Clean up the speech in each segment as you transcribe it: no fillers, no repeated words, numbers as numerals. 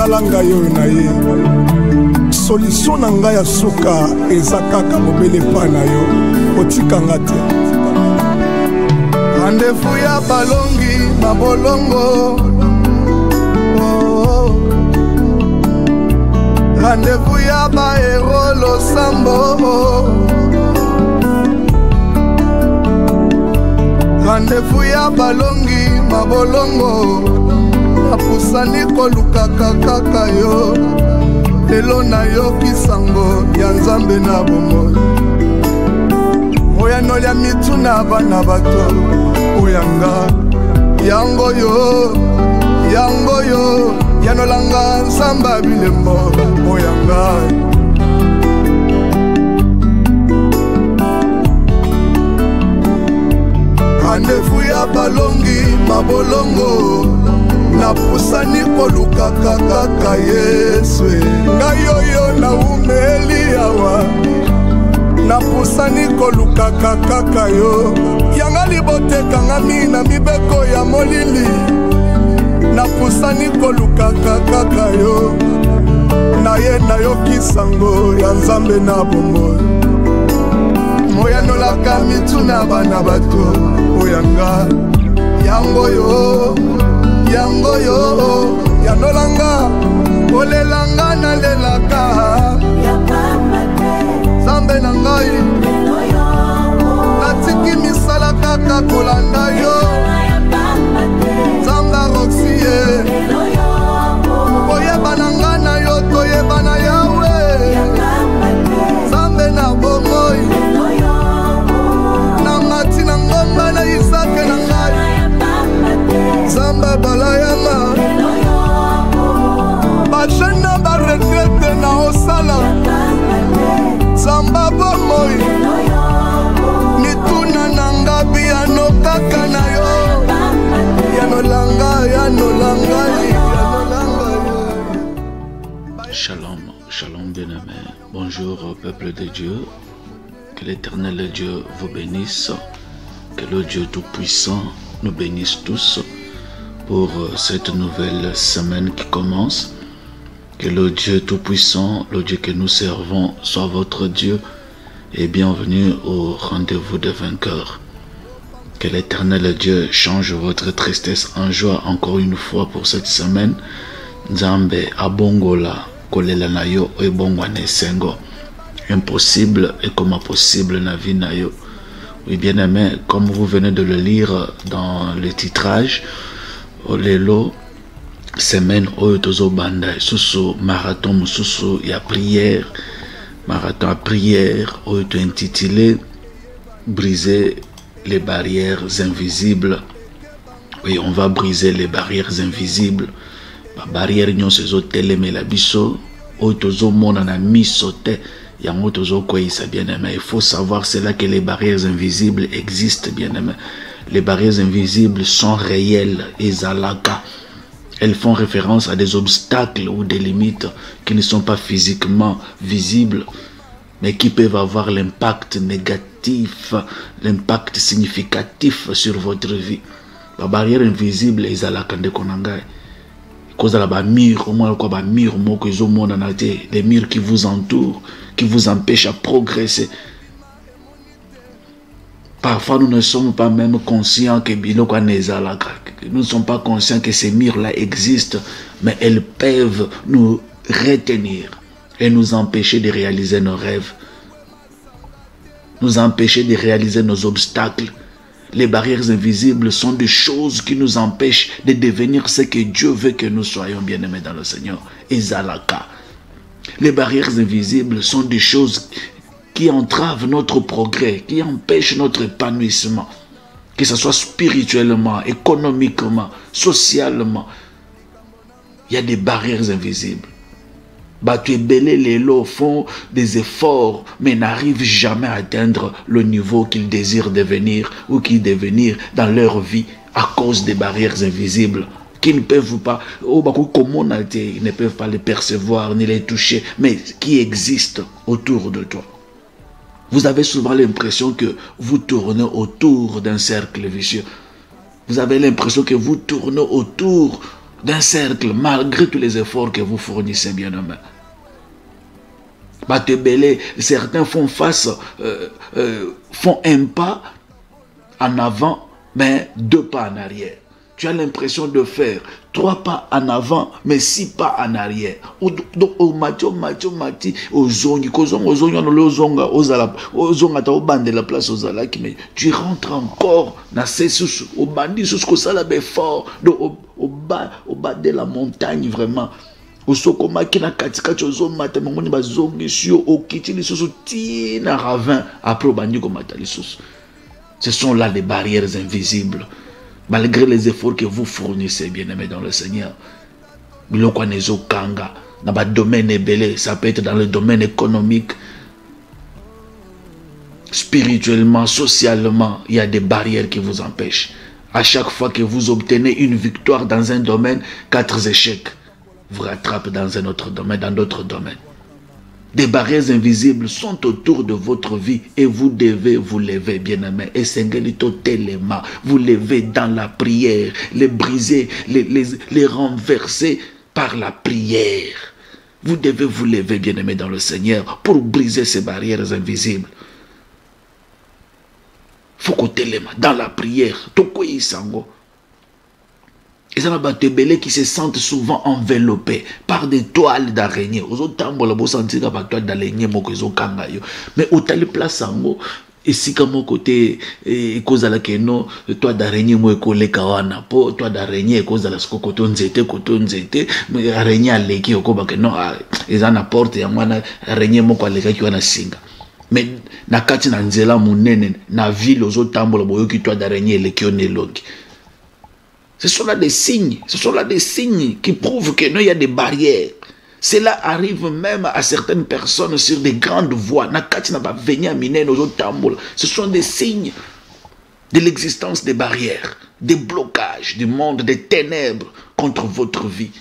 tala ngai oyo na ye solution na ngai ya suka eza kaka mobele pa na yo otikanga te. Rendez-vous ya balongi na bolongo, rendez-vous ya baero losambo, rendez-vous ya balongi mabolongo, apusani kolukaka kaka yo, lelo na yo kisango ya nzambe na bomoi, oyano ya mitu na bana bato oyanga yango yo yanolanga nsamba bilembo oyanga. Rendez-vous ya balongi mabolongo, napusani kolukaka kaka Yesu. Ngai oyo na umeli awa, napusani kolukaka kaka yo. Yanga libotekanga na mibeko ya molili, napusani kolukaka kaka yo. Naye na yo kisango ya nzambe na bomoi, moyanolaka mitu na bana bato oyanga yango yo yanolanga olelanga na lelaka nzambe na ngai natiki misala kaka kolanda yo nzamba roxie oyebana nga na yo toyebana yawe nzambe na bomoi na mati na ngomba na isake na ngai nzamba balayama bajena baretrete na osala nzamba bomoi mituna na ngabi yano kaka na yo yanolanga. Shalom, shalom bien-aimé. Bonjour au peuple de Dieu. Que l'Éternel Dieu vous bénisse. Que le Dieu Tout-Puissant nous bénisse tous pour cette nouvelle semaine qui commence. Que le Dieu Tout-Puissant, le Dieu que nous servons, soit votre Dieu et bienvenue au rendez-vous des vainqueurs. Que l'Éternel Dieu change votre tristesse en joie encore une fois pour cette semaine. Nzambe abongola kolela na yo ebongwa nesengo. Impossible et comme possible na vie na yo. Oui, bien aimé, comme vous venez de le lire dans le titrage, Olelo, semaine Oyotozo Banda, Susu marathon, Susu ya prière, marathon à prière, Oyoto intitulé Briser les barrières invisibles. Oui, on va briser les barrières invisibles. La barrière nyon se zo teleme la biso, Oyotozo mona na misote. Il faut savoir cela que les barrières invisibles existent, bien aimé. Les barrières invisibles sont réelles et zalaka. Elles font référence à des obstacles ou des limites qui ne sont pas physiquement visibles, mais qui peuvent avoir l'impact négatif, l'impact significatif sur votre vie. La barrière invisible est zalaka de konangai. Cause à la mur, au moins quoi mur, les murs qui vous entourent, qui vous empêchent à progresser. Parfois, nous ne sommes pas même conscients que nous ne sommes pas conscients que ces murs-là existent, mais elles peuvent nous retenir et nous empêcher de réaliser nos rêves, nous empêcher de réaliser nos obstacles. Les barrières invisibles sont des choses qui nous empêchent de devenir ce que Dieu veut que nous soyons, bien-aimés dans le Seigneur. Ezalaka. Les barrières invisibles sont des choses qui entravent notre progrès, qui empêchent notre épanouissement, que ce soit spirituellement, économiquement, socialement. Il y a des barrières invisibles. Batouébélé les lots font des efforts, mais n'arrivent jamais à atteindre le niveau qu'ils désirent devenir ou qu'ils devenir dans leur vie à cause des barrières invisibles qui ne peuvent pas, ils ne peuvent pas les percevoir ni les toucher, mais qui existent autour de toi. Vous avez souvent l'impression que vous tournez autour d'un cercle vicieux. Vous avez l'impression que vous tournez autour d'un cercle, malgré tous les efforts que vous fournissez, bien-aimés. Certains font font un pas en avant, mais 2 pas en arrière. Tu as l'impression de faire 3 pas en avant, mais 6 pas en arrière. Donc, tu rentres encore dans ces sous, au bandit, sous ce ça fort, au bas de la montagne, vraiment. Ce sont là les barrières invisibles. Malgré les efforts que vous fournissez, bien-aimés dans le Seigneur. Ça peut être dans le domaine économique, spirituellement, socialement. Il y a des barrières qui vous empêchent. À chaque fois que vous obtenez une victoire dans un domaine, 4 échecs vous rattrapent dans un autre domaine, dans d'autres domaines. Des barrières invisibles sont autour de votre vie et vous devez vous lever, bien-aimés. Et vous lever dans la prière, les briser, les renverser par la prière. Vous devez vous lever, bien-aimés dans le Seigneur, pour briser ces barrières invisibles. Faut que dans la prière, et ça va te qui se sentent souvent enveloppés par des toiles d'araignée. Aux autres temps, on va sentir que toile d'araignée, mais au tel place et si comme mon côté cause à la keno toi d'araignée moi collé kawana po toi d'araignée cause à la coton zete mais araignée à l'équipe au koba que non ils en apportent ya mwana araignée mo kwa leka kiwana singa. Mais na kati na nzela munene na ville aux autres temps boyo ki toi d'araignée le kione longi. Ce sont là des signes, qui prouvent qu'il y a des barrières. Cela arrive même à certaines personnes sur des grandes voies. Ce sont des signes de l'existence des barrières, des blocages du monde, des ténèbres contre votre vie.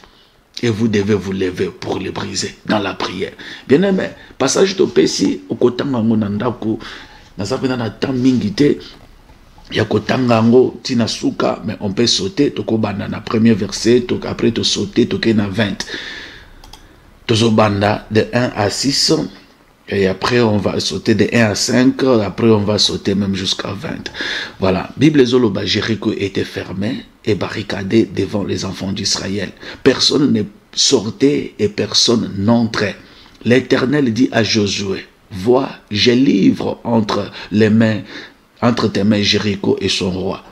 Et vous devez vous lever pour les briser dans la prière. Bien aimé, passage de Pessi, au côté de Monandaku, Yakotangango tina suka, mais on peut sauter toko banda na premier verset, après te sauter toke na 20. Tozo banda de 1 à 6 et après on va sauter de 1 à 5, après on va sauter même jusqu'à 20. Voilà, Bible Zoloba Jéricho était fermé et barricadé devant les enfants d'Israël. Personne ne sortait et personne n'entrait. L'Éternel dit à Josué: vois, je livre entre tes mains Jéricho et son roi,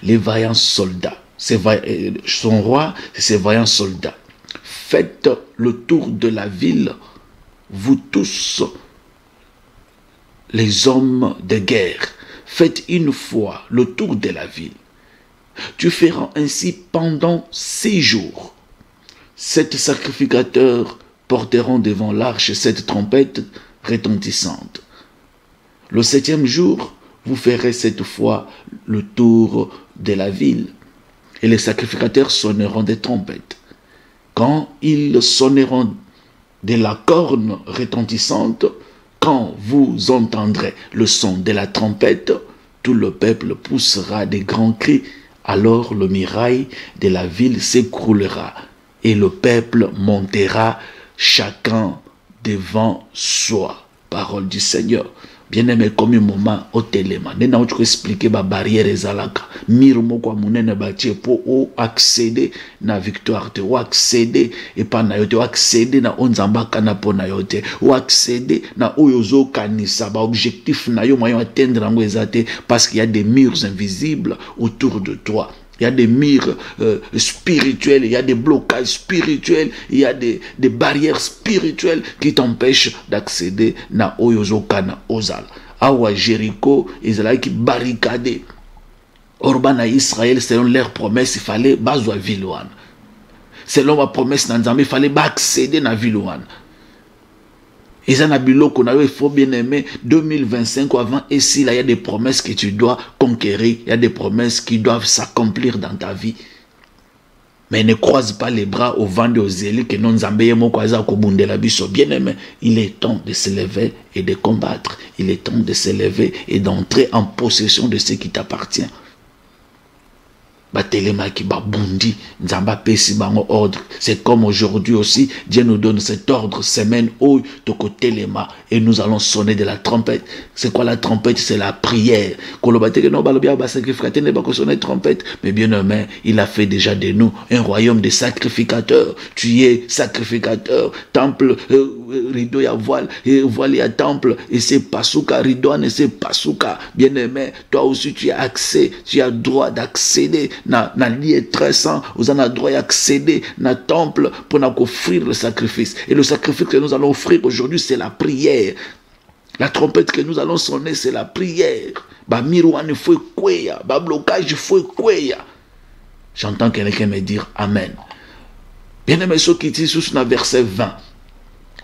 les vaillants soldats, son roi et ses vaillants soldats. Faites le tour de la ville, vous tous, les hommes de guerre. Faites une fois le tour de la ville. Tu feras ainsi pendant 6 jours. 7 sacrificateurs porteront devant l'arche 7 trompettes retentissantes. Le 7e jour, vous ferez cette fois le tour de la ville et les sacrificateurs sonneront des trompettes. Quand ils sonneront de la corne retentissante, quand vous entendrez le son de la trompette, tout le peuple poussera des grands cris. Alors le muraille de la ville s'écroulera et le peuple montera chacun devant soi. Parole du Seigneur. Bien-aimé, comme un moment au téléma, nous avons expliqué la barrière et zalaka. Mirmo kwa munene batie pour accéder na victoire te, ou accéder et pas na yote, ou accéder na onzamba kana po na yote, ou accéder na oyozo kanisa ba objectif na yo moyen atteindre ngo ezate parce qu'il y a des murs invisibles autour de toi. Il y a des murs spirituels, il y a des blocages spirituels, il y a des barrières spirituelles qui t'empêchent d'accéder na oyozo kana ozal. Awa Jéricho, Israël qui barricadé. Orban à Israël, selon leur promesse, il fallait bazoa Vilouane. Selon ma promesse, il fallait accéder na Vilouane. Ils en biloko il faut bien aimer 2025 ou avant. Et s'il y a des promesses que tu dois conquérir, il y a des promesses qui doivent s'accomplir dans ta vie. Mais ne croise pas les bras au vent de Ozéli que non zambeye mokwaza kobunde la biso. Bien aimé, il est temps de se lever et de combattre. Il est temps de se lever et d'entrer en possession de ce qui t'appartient. Bah batelema ki babundi nzamba pesi bango ordre. C'est comme aujourd'hui aussi Dieu nous donne cet ordre semaine où tokotelema et nous allons sonner de la trompette. C'est quoi la trompette? C'est la prière. Mais bien aimé, il a fait déjà de nous un royaume de sacrificateurs. Tu es sacrificateur. Temple, rideau ya voile, et voile ya temple, et c'est pasuka, rideau et c'est pasuka. Bien aimé, toi aussi tu as accès, tu as droit d'accéder na lieu très saint, vous en avez droit d'accéder na temple pour nous offrir le sacrifice. Et le sacrifice que nous allons offrir aujourd'hui, c'est la prière. La trompette que nous allons sonner, c'est la prière. Ba mirouane faut kweya, ba blocage faut kweya. J'entends quelqu'un me dire Amen. Bien aimé, ce qui dit sous le verset 20.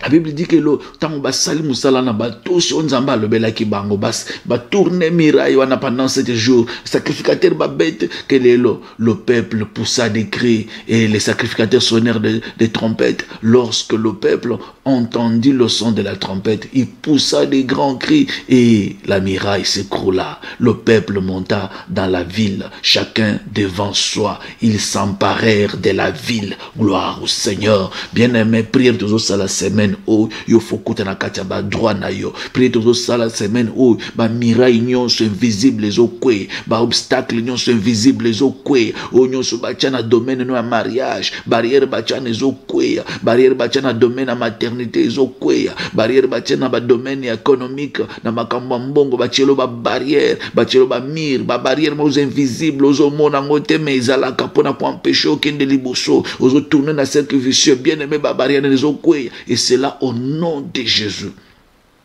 La Bible dit que le temps ba sali musala na ba tous on zamba le bela ki bango bas ba tourner miraille wana pendant 7 jours. Sacrificateur ba bête que le peuple poussa des cris et les sacrificateurs sonnèrent des trompettes. Lorsque le peuple entendit le son de la trompette, il poussa des grands cris et la muraille s'écroula. Le peuple monta dans la ville, chacun devant soi. Ils s'emparèrent de la ville. Gloire au Seigneur. Bien-aimé, prière toujours ça la semaine où il faut que na katia ba droit na yo. Prière toujours ça la semaine où ba miraille nyon sont invisibles les okwe, ba obstacle nyon sont invisibles les okwe. O nyon so ba na domaine no mariage, barrière ba na okwe, barrière ba na domaine maternité okwe, barrière ba na ba domaine économique na makambo mbongo ba chelo ba barrière, ba chelo ba mire, ba barrière mo invisibles aux mona ngote mais ezala kapona pour empêcher aucun de liboso, aux tourner na cercle vicieux, bien aimé ba barrière les okwe. Et c'est là au nom de Jésus.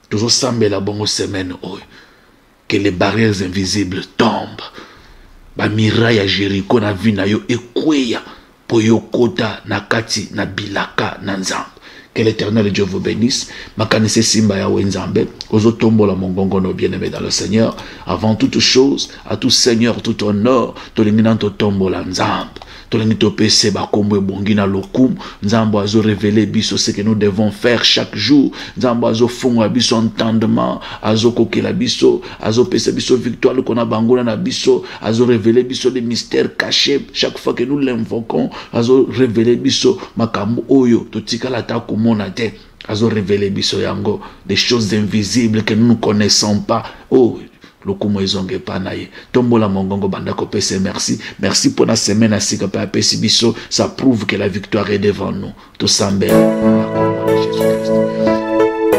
Toujours semble la bonne semaine que les barrières invisibles tombent. Ba miraille à Jéricho na vie na yo ekweya po yo kota na kati na bilaka na nzambe. Que l'Éternel Dieu vous bénisse. Makanise simba ya wenzambe. Ozo tombo la mongongo no bien-aimé dans le Seigneur. Avant toute chose, à tout Seigneur, tout honneur, tolingina to tombo la nzambe. Tolingi to pese ba kombo bongina lokum. Nzambo azo révéler biso ce que nous devons faire chaque jour. Nzambo azo fonga biso entendement, azo kokela biso, azo pese biso victoire le kona bangona na biso, azo révéler biso des mystères cachés chaque fois que nous l'invoquons, azo révéler biso makambo oyo totika la ta komona te, azo révéler biso yango des choses invisibles que nous ne connaissons pas. Oh, le kumo izonge panaye tombola mongongo banda ko pese merci. Merci pour la semaine ainsi que pa pesi biso, ça prouve que la victoire est devant nous. To sambe Jésus-Christ.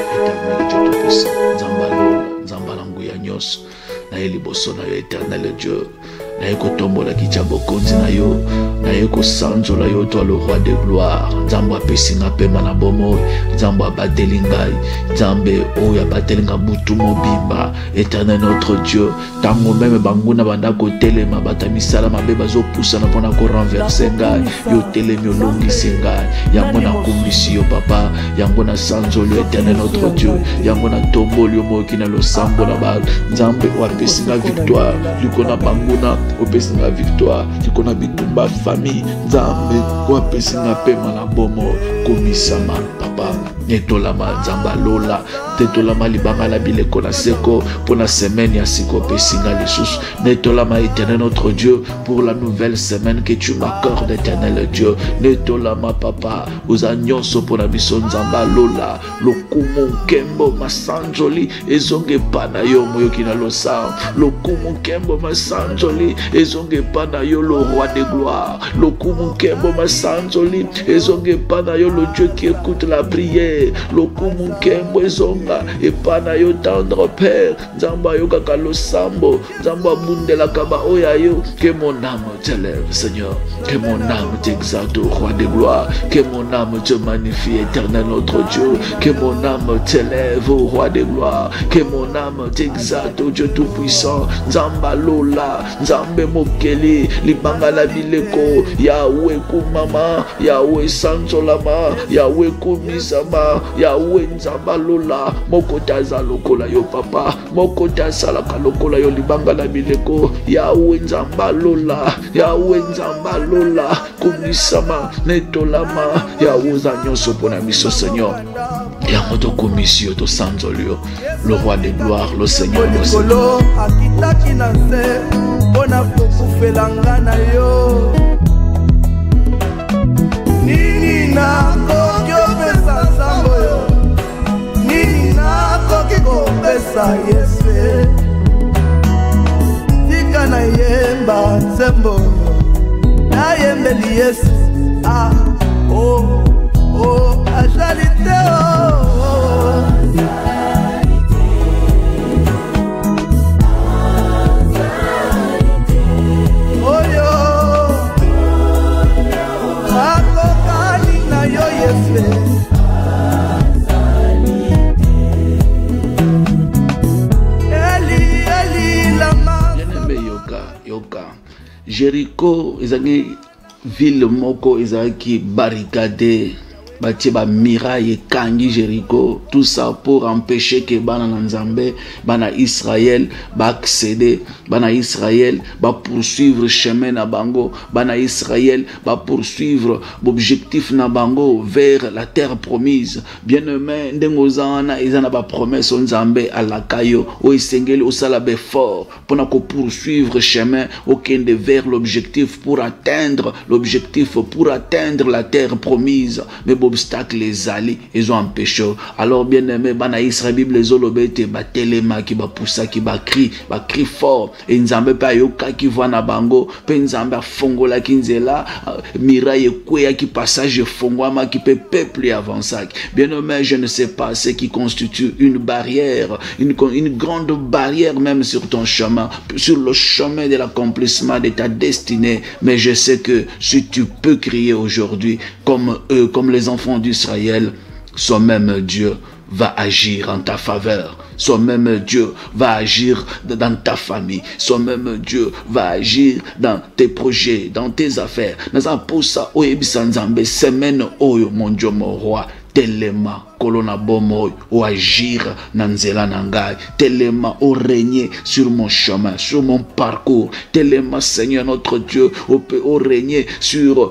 Éternel Dieu tout puissant, nzamba nguya nyos na eliboso na yo éternel Dieu. Na yeko tombola kichabo konzi na yo, na yeko sanzo la yo toi le roi de gloire. Nzambo apesinga pema na bomo, nzambo abatelingai, nzambe o ya batelinga butu mobimba. Éternel notre Dieu, tango même banguna banda ko telema batamisala mabe bazo poussa na pona ko renverser ngai, yo telemi olongi sengai, yango na komisi yo papa, yango na sanzo le éternel notre Dieu, yango na tomboli yo moki na lo sambo na ba, nzambe o apesinga victoire, likona banguna opesi la victoire, tu connais bitumba famille, nzambe opesi na pema na bomo komisama papa. Netolama nzamba lola, tetolama libanga la bileko na seko pour la semaine ya siko pesinga lesus. Netolama éternel notre Dieu pour la nouvelle semaine que tu m'accordes éternel Dieu. Netolama papa aux agnonso pour la biso nzamba lola, lokumu kembo masanjoli ezonge pana yo moyo kina losa, lokumu kembo masanjoli ezonge pana yo le roi de gloire, lokumu kembo masanjoli ezonge pana yo le Dieu qui écoute la prière. Lokumu kembo ezonga epana yo tendre père, nzamba yo kaka lo sambo, nzamba bundela kaba oya yo. Que mon âme t'élève Seigneur, que mon âme t'exalte au roi de gloire, que mon âme te magnifie éternel notre Dieu, que mon âme t'élève au roi de gloire, que mon âme t'exalte au Dieu tout puissant. Nzamba lola, nzambe mokeli libanga la bileko, Yahweh kumama, Yahweh sanzolama, Yahweh kumisama, Yahweh nzamba lola, mokota za lokola yo papa, mokota salaka lokola yo libanga la bileko, Yahweh nzamba lola, Yahweh nzamba lola, kumisama netolama, Yahweh zanyoso pona miso Seigneur. Et à notre commission, to sanzolio, le roi de gloire, le Seigneur, le Seigneur. kaka Yesu tika na yemba nzembo na yembeli Yesu ajalite oyo akokani na yo Yesu Jéricho, ezaki ville moko ezaki barricadé, batie ba miraille kangi Jéricho, tout ça pour empêcher que bana Nzambe, bana Israël ba accéder, bana Israël ba poursuivre chemin na bango, bana Israël ba poursuivre l'objectif na bango vers la terre promise. Bien-aimé, ndengozana ezana ba promesse Nzambe alakayo o esengeli o sala be fort pour na ko poursuivre chemin aucun de vers l'objectif pour atteindre l'objectif pour atteindre la terre promise. Mais obstacles les alliés ils ont empêché. Alors bien aimé bana Israël Bible les olobete ba telema ki ba poussa ki ba cri fort et Nzambe pa yoka ki voit na bango pe Nzambe fongola ki nzela miraille kwea ki passage fongwama ki pe peuple avancer. Bien aimé, je ne sais pas ce qui constitue une barrière, une grande barrière même sur ton chemin, sur le chemin de l'accomplissement de ta destinée, mais je sais que si tu peux crier aujourd'hui comme eux, comme les enfants d'Israël, son même Dieu va agir en ta faveur. Son même Dieu va agir dans ta famille. Son même Dieu va agir dans tes projets, dans tes affaires. Naza pour ça, oyebisa Nzambe semaine oyo mon Dieu mon roi. Telema kolona bomo ou agir nanzela nangai, telema au régner sur mon chemin, sur mon parcours, telema Seigneur notre Dieu au régner sur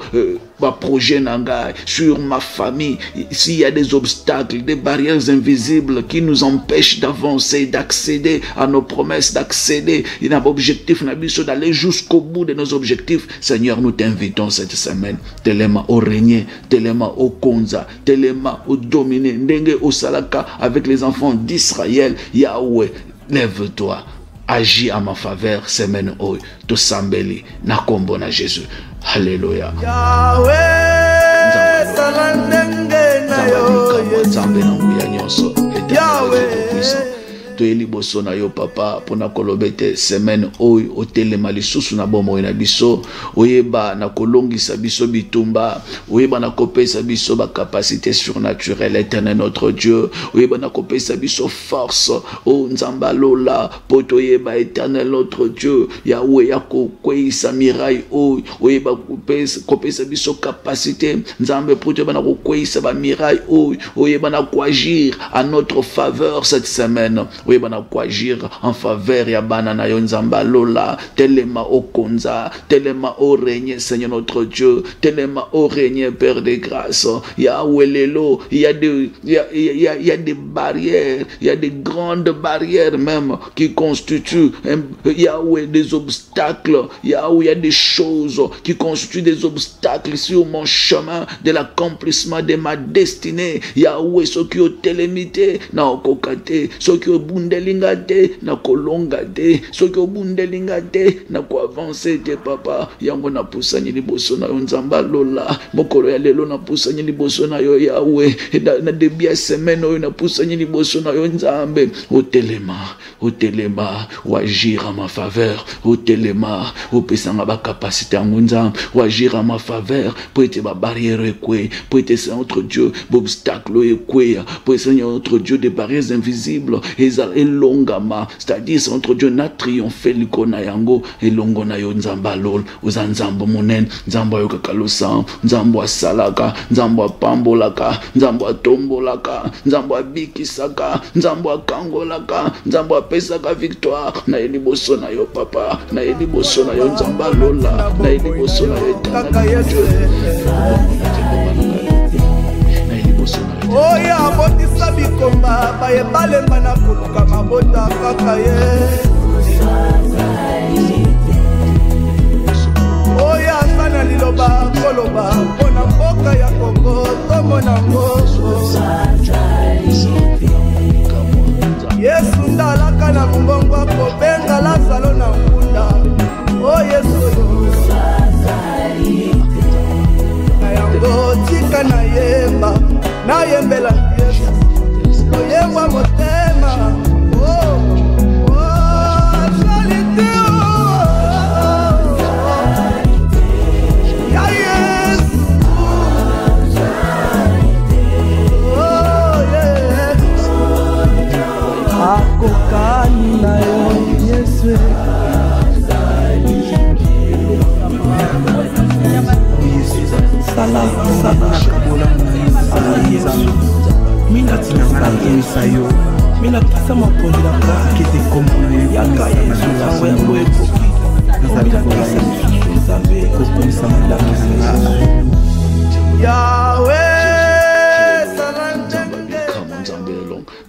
ma projet nangai, sur ma famille. S'il y a des obstacles, des barrières invisibles qui nous empêchent d'avancer, d'accéder à nos promesses, d'accéder à nos objectifs, d'aller jusqu'au bout de nos objectifs, Seigneur, nous t'invitons cette semaine. Telema au régner, telema au konza, telema au dominer, ndenge au salaka avec les enfants d'Israël. Yahweh, lève-toi, agis à ma faveur, semaine oy, to sambeli, na kombo na Jésus. Alléluia. Yahweh, salandenge na yo, Yahweh. Eli boso na yo papa pona kolobete semaine oy otelema lisusu na bomo na biso oyeba na kolongisa biso bitumba oyeba na kopesa biso ba capacité surnaturelle éternel notre Dieu oyeba na kopesa biso force o Nzamba lola poto oyeba éternel notre Dieu Yahweh yako kweisa miraille oy oyeba kopesa biso capacité Nzambe poto oyeba na kweisa ba miraille oy oyeba na agir à notre faveur cette semaine. Oui, bana ko agir en faveur ya bana na yo Nzamba lola telema o konza telema o régner Seigneur notre Dieu telema o régner Père de grâce Yahweh lelo il y a des barrières, il y a des grandes barrières même qui constituent Yahweh des obstacles. Yahweh il y a des choses qui constituent des obstacles sur mon chemin de l'accomplissement de ma destinée. Yahweh ce qui est télémité na okokate ce qui est bundelingate na kolongate soki obundelingate na ko avancer te papa yango na pusani liboso na yo Nzamba lola mokolo ya lelo na pusani liboso na yo Yahweh na début ya semaine oyo na pusani liboso na yo Nzambe otelema ou agir en ma faveur otelema opesanga ba capacité ya Nzambe ou agir en ma faveur pour être ba barrière ekwe pour être notre Dieu obstacle ekwe pour être notre Dieu des barrières invisibles et longama, c'est-à-dire c'est notre Dieu n'a triomphé l'ikona yango et longona yo Nzamba lol uza Nzamba monen Nzamba yo kakalosa Nzamba salaka Nzamba pambolaka Nzamba tombolaka Nzamba bikisaka Nzamba kangolaka Nzamba pesaka victoire na eliboso na yo papa na eliboso na yo Nzamba lola na eliboso na yo oya botisa bikomba baye balemba na kuluka mabota kaka ye oya sana liloba koloba mpona mboka ya Kongo tomona ngo Yesu ndala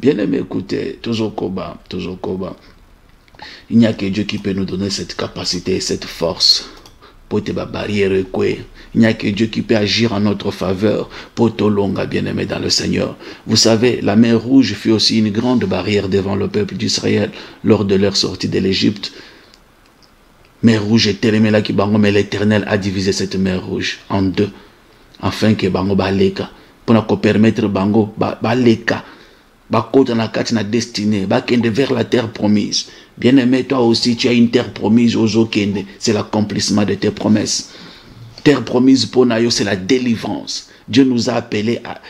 Bien aimé, écoutez, toujours Koba. Il n'y a que Dieu qui peut nous donner cette capacité et cette force pour te barrière. Il n'y a que Dieu qui peut agir en notre faveur pour te longa, bien-aimé dans le Seigneur. Vous savez, la mer Rouge fut aussi une grande barrière devant le peuple d'Israël lors de leur sortie de l'Égypte. Mer Rouge était aimée là qui bango, mais l'Éternel a divisé cette mer Rouge en deux, afin que bango baleka, pour nous permettre bango baleka, bakota na kati na destinée, bakende vers la terre promise. Bien-aimé, toi aussi, tu as une terre promise aux Okende. C'est l'accomplissement de tes promesses. Terre promise pour Nayo, c'est la délivrance. Dieu nous a appelés à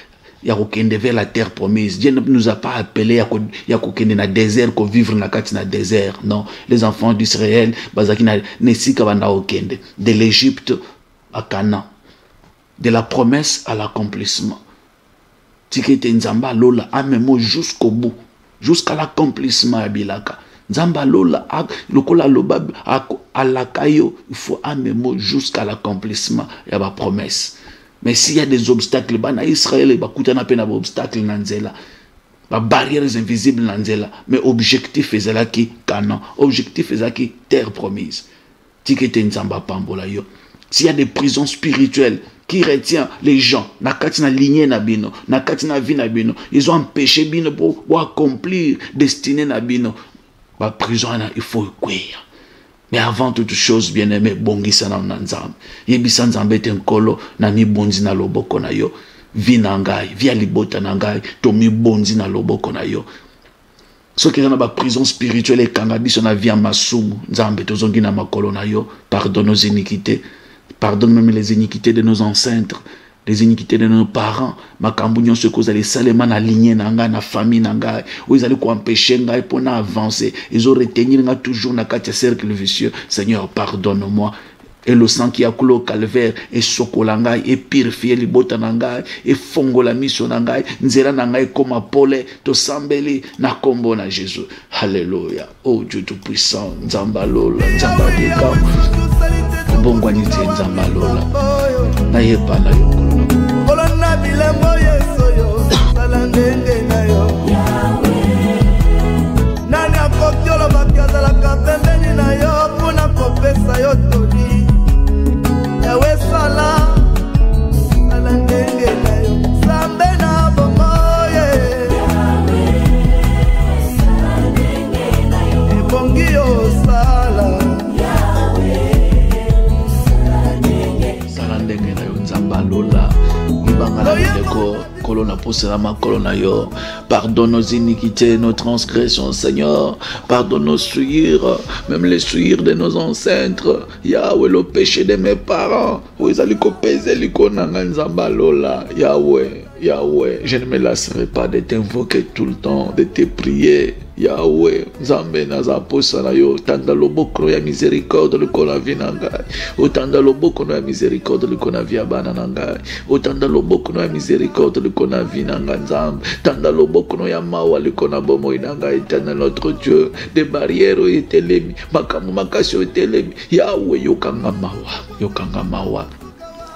Okende vers la terre promise. Dieu ne nous a pas appelés à Okende dans le désert, à vivre dans le désert. Non, les enfants d'Israël, de l'Égypte à Canaan. De la promesse à l'accomplissement. Tikete Nzamba Lola, amemo jusqu'au bout. Jusqu'à l'accomplissement à Bilaka. Nzamba Lola, lokola loba alakayo, il faut amemo jusqu'à l'accomplissement. Il y a ma promesse. Mais s'il y a des obstacles, bana Israël, bakuta na pena obstacles nanzela. Ba barrières invisibles nanzela. Mais objectif est là qui Canaan. Objectif est là qui terre promise. Tikete Nzamba Pambola yo. S'il y a des prisons spirituelles qui retient les gens, nakati na lignée na bino, nakati na vie na bino, ils ont empêché bino pour accomplir destinée na bino. La prison, il faut courir. Mais avant toute chose, bien-aimé, bongisa na nzambe. Yebisa nzambe te nkolo na mi bonzi na loboko na yo. Vi na ngai, via libota na ngai, to mi bonzi na loboko na yo. Ce qui est dans la prison spirituelle et kangabiso na via masumu, nzambe tozongi na makolo na yo, pardonne nos iniquités. Pardonne même les iniquités de nos ancêtres, les iniquités de nos parents. Makambunyon se cause les salemans alignés na nga na famille na nga, où ils allaient empêcher nga pour avancer. Ils ont retenu nga toujours na katia cercle vicieux. Seigneur, pardonne-moi. Et le sang qui a coulé au calvaire et sokolangai et purifié les bottes nangai et fongo la mission nangai nzera nangai comme Paul to sambeli na kombo na Jésus. Alléluia. Oh Dieu tout puissant, nzambalola, nzambadika. Bongwani te nzambalola. Na yepa na yokolo. Kolona bilembo yeso yo, salangenge na yo. Nani akokiolo makiaza la kapembeni na yo, puna kopesa yo toni. Yawe sala, salangenge na yo, sambe na bomoye. Salangenge na yo, ebongi yo sala. Salangenge na yo, nzambalola. Libangala bileko, kolona poselama kolona yo. Pardonne nos iniquités, nos transgressions, Seigneur. Pardonne nos souillures, même les souillures de nos ancêtres. Yahweh, le péché de mes parents. Où ils allaient peser l'ikonanga nzambalola. Yahweh, Yahweh, je ne me lasserai pas de t'invoquer tout le temps, de te prier. Yahweh, Nzambe naza posa na yo, tanda loboko ya miséricorde le kona vinanga. Otanda loboko ya miséricorde le kona via bana nanga. Otanda loboko ya miséricorde le kona vinanga Nzambe. Tanda loboko ya mawa le kona bomo inanga éternel notre Dieu. Des barrières etelemi, makamu makasio etelemi. Yahweh yokanga mawa.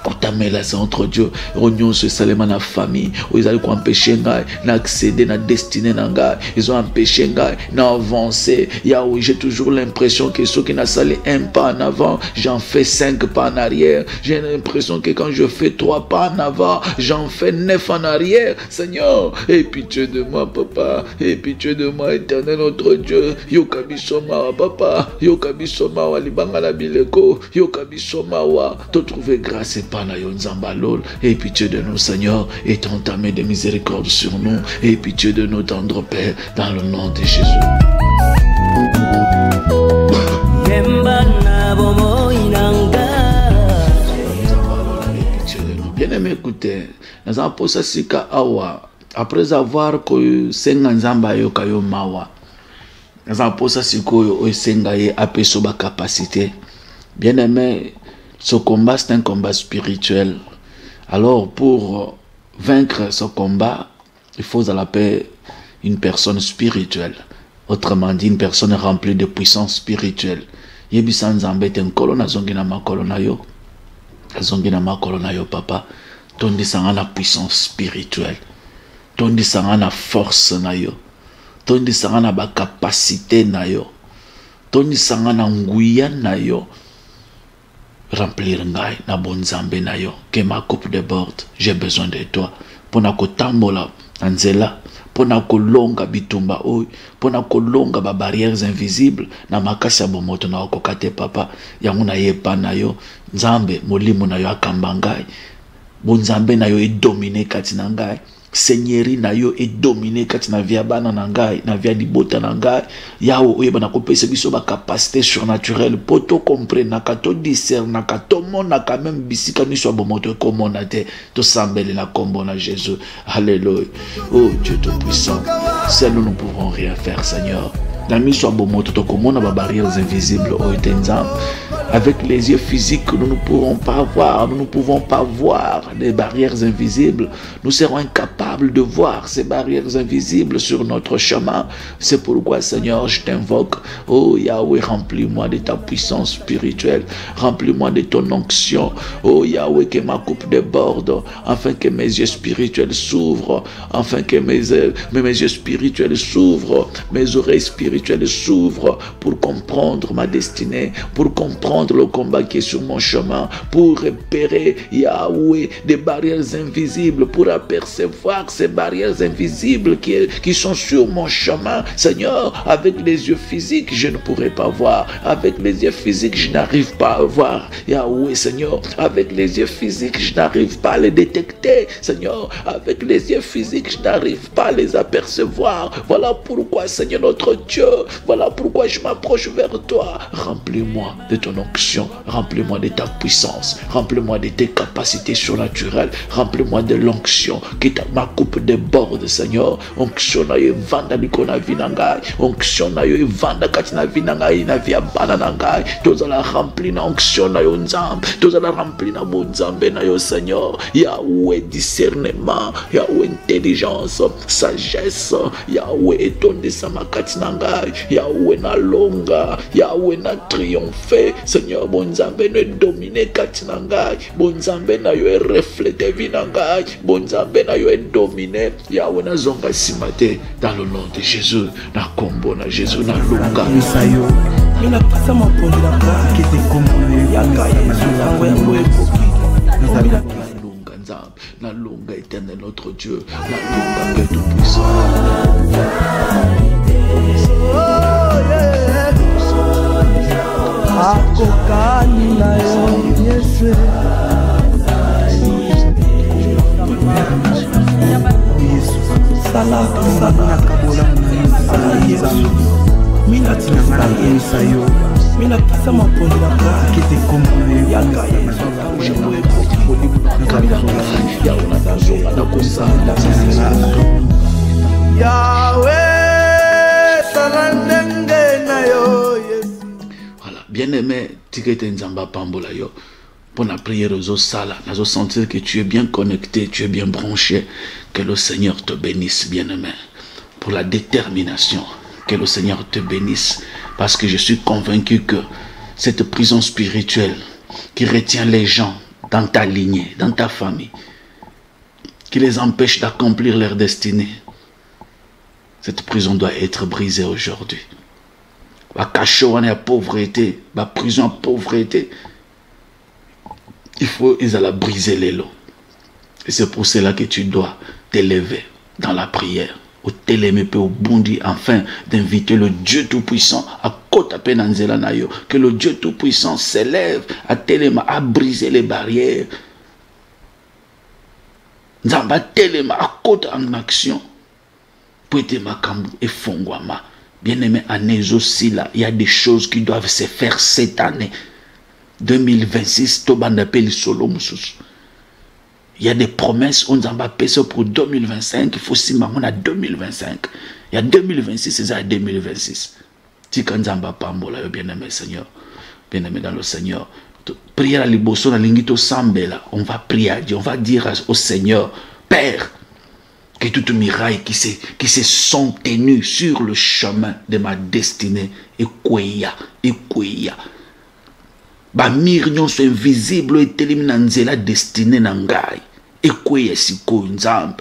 Otamela c'est entre Dieu, réunion ce salement na famille, où ils allaient empêcher d'accéder à la destinée nanga, ils ont empêché d'avancer. Yahweh, j'ai toujours l'impression que ceux qui n'ont salé un pas en avant, j'en fais 5 pas en arrière. J'ai l'impression que quand je fais 3 pas en avant, j'en fais 9 en arrière. Seigneur, aie pitié de moi, papa, aie pitié de moi, éternel notre Dieu. Yokabisoma, papa, Yokabisoma, walibanga la bileko, Yokabisoma, wa, te trouver grâce et et pitié de nous, Seigneur, et entamé de miséricorde sur nous, et pitié de nos tendres Père, dans le nom de Jésus. Bien-aimé, écoutez, nous avons posé Sika Awa, après avoir que Senga Nzamba Yokayo Mawa, nous avons posé Sika Senga Apesoba capacité. Bien-aimé, ce combat, c'est un combat spirituel. Alors, pour vaincre ce combat, il faut à la paix une personne spirituelle. Autrement dit, une personne remplie de puissance spirituelle. Yebisan Nzambe ten kolona zongina ma kolona yo. Zongina ma kolona yo papa. Tondi sanga na puissance spirituelle. Tondi sanga na force na yo. tondisanga na ba capacité na yo, tondisanga na nguya na yo. Remplir ngai na bonzambe na yo, que ma coupe déborde. J'ai besoin de toi. Pona kotambola anzela, pona kolonga bitumba oy, pona kolonga ba barrières invisibles na makasi ya bomoto na okokate papa, yango na yepa na yo, nzambe molimo na yo akamba ngai, bonzambe na yo edomine kati na ngai. Seigneurie na yo est dominé kati na via bana na ngai, na via libota na ngai. Yawo oyeba na kopesa biso ba capacité surnaturelle poto comprendre na kato discerner na kato mona quand même bisika niso bomoto komona te to sambele na kombo na Jésus. Alléluia. Oh Dieu tout puissant. Seul nous ne pouvons rien faire, Seigneur. Dans miso bomoto to komona ba barrières invisibles o etenzam. Avec les yeux physiques, nous ne pourrons pas voir, nous ne pouvons pas voir les barrières invisibles. Nous serons incapables de voir ces barrières invisibles sur notre chemin. C'est pourquoi, Seigneur, je t'invoque. Oh Yahweh, remplis-moi de ta puissance spirituelle. Remplis-moi de ton onction. Oh Yahweh, que ma coupe déborde, afin que mes yeux spirituels s'ouvrent, afin que mes yeux spirituels s'ouvrent, mes oreilles spirituelles s'ouvrent pour comprendre ma destinée, pour comprendre le combat qui est sur mon chemin, pour repérer, Yahweh, des barrières invisibles, pour apercevoir ces barrières invisibles qui sont sur mon chemin. Seigneur, avec les yeux physiques, je ne pourrai pas voir. Avec les yeux physiques, je n'arrive pas à voir. Yahweh, Seigneur, avec les yeux physiques, je n'arrive pas à les détecter. Seigneur, avec les yeux physiques, je n'arrive pas à les apercevoir. Voilà pourquoi, Seigneur notre Dieu, voilà pourquoi je m'approche vers toi. Remplis-moi de ton onction, remplis-moi de ta puissance, remplis-moi de tes capacités surnaturelles, remplis-moi de l'onction, que ma coupe déborde, Seigneur. Onction na yo vanda likona vinangai, onction na yo vanda katina vinangai na via bananangai. Tozala rempli na onction na yo nzambe, tozala rempli na bonzambe na yo, Seigneur. Yahweh discernement, Yahweh intelligence, sagesse, Yahweh etonde sama katina ngai, Yahweh na longa, Yahweh na triomphe. Seigneur, bonzambe ne domine katina ngai, bonzambe na yo reflète vinangai, bonzambe na yo domine, Yahweh na zonga simate, dans le nom de Jésus, na kombo na Jésus na longa. Mina pasa mapondi la kwa kete kombo yaka Yesu yango yango ekoki. La longue éternelle notre Dieu, la longue Père tout-puissant. Akokani na yo Yesu. Sala na kabola na Yesu. Mina tina Yesu yo. Mina pasa mapondi la kwa kete kombo yaka Yesu yango ekoki. Voilà, bien aimé, tikete nzamba pambola yo. Pour la prière aux sala, nous sentir que tu es bien connecté, tu es bien branché. Que le Seigneur te bénisse, bien aimé. Pour la détermination, que le Seigneur te bénisse. Parce que je suis convaincu que cette prison spirituelle qui retient les gens dans ta lignée, dans ta famille, qui les empêche d'accomplir leur destinée, cette prison doit être brisée aujourd'hui. La cachot la pauvreté, la prison pauvreté, il faut la briser les lots. Et c'est pour cela que tu dois t'élever dans la prière, ou t'élever au bondi, afin d'inviter le Dieu Tout-Puissant à côté penanzela nayo, que le Dieu Tout-Puissant s'élève à téléma, à briser les barrières. Nzamba téléma à côté en action. Pouete makambu et fongwama. Bien aimé, année aussi là, il y a des choses qui doivent se faire cette année. 2026, Tobanda Peli Solo Moussous. Il y a des promesses, on s'en va passer pour 2025, il faut s'y on a 2025. Il y a 2026, c'est ça 2026. Tikanzamba Pambola, bien aimé Seigneur, bien aimé dans le Seigneur. Prière à l'Iboso, na lingito Sambela, on va prier à Dieu, on va dire au Seigneur, Père, que toutes mirailles qui se sont tenues sur le chemin de ma destinée, Ekweya. Ba mirion so invisible et telimina nzela destinée nangai. Ekweya siko nzambe.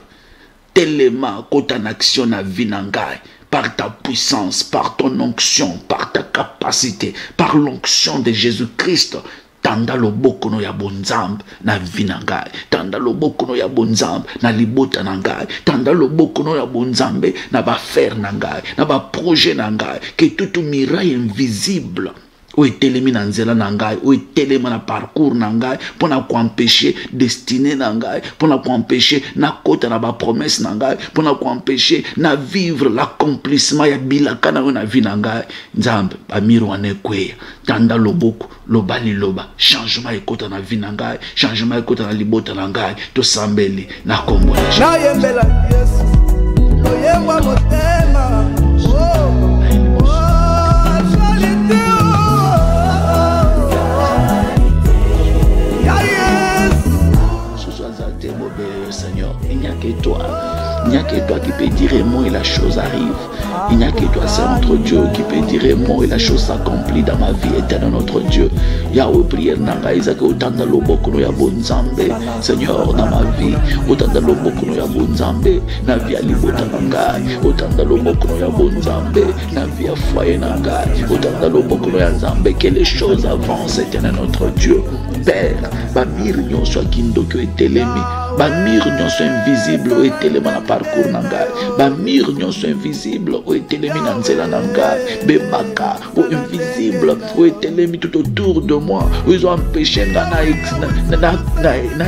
Telema kota en action na vie nangai. par ta puissance, par ton onction, par ta capacité, par l'onction de Jésus-Christ. Tanda loboko no ya bonzambe na vinangai, tanda loboko no ya bonzambe na libota nangai, tanda loboko no ya bonzambe na ba faire nangai, na ba projet nangai, que tout miraille invisible ou etelemi na nzela nangai, ou etelemi na parcours nangai, pour na empêcher destinée nangai, pour na empêcher na kota na ba promesse nangai, pour na empêcher na vivre l'accomplissement ya bilaka na vie nangai. Nzambe ba mirwane kwe tanda loboko lobali loba changement ekota na vie nangai, changement ekota na libota nangai, to sambeli na kombo na yembela Yesu loyemba motema Seigneur, il n'y a que toi. Il n'y a que toi qui peut dire un mot et la chose arrive. Il n'y a que toi, c'est notre Dieu, qui peut dire un mot et la chose s'accomplit dans ma vie éternelle, notre Dieu. Yahweh, prière, nanga, Isaac, autant de l'oboko, no ya bonzambe. Seigneur, dans ma vie, autant de l'oboko, no ya bonzambe. Na vie à libota nanga, autant de l'oboko, no ya bonzambe. Na vie à foyer nanga, autant de l'oboko, no ya nzambe. Que les choses avancent, éternel, notre Dieu. Père, bamir nyon soit kindoko et telemi. Bamir nyon soit invisible, ou etelemi na parcours nanga. Bamir nyon soit invisible, ou etelemi na nzela nanga. Bebaka, ou invisible, ou etelemi tout autour de moi. Ils ont empêché na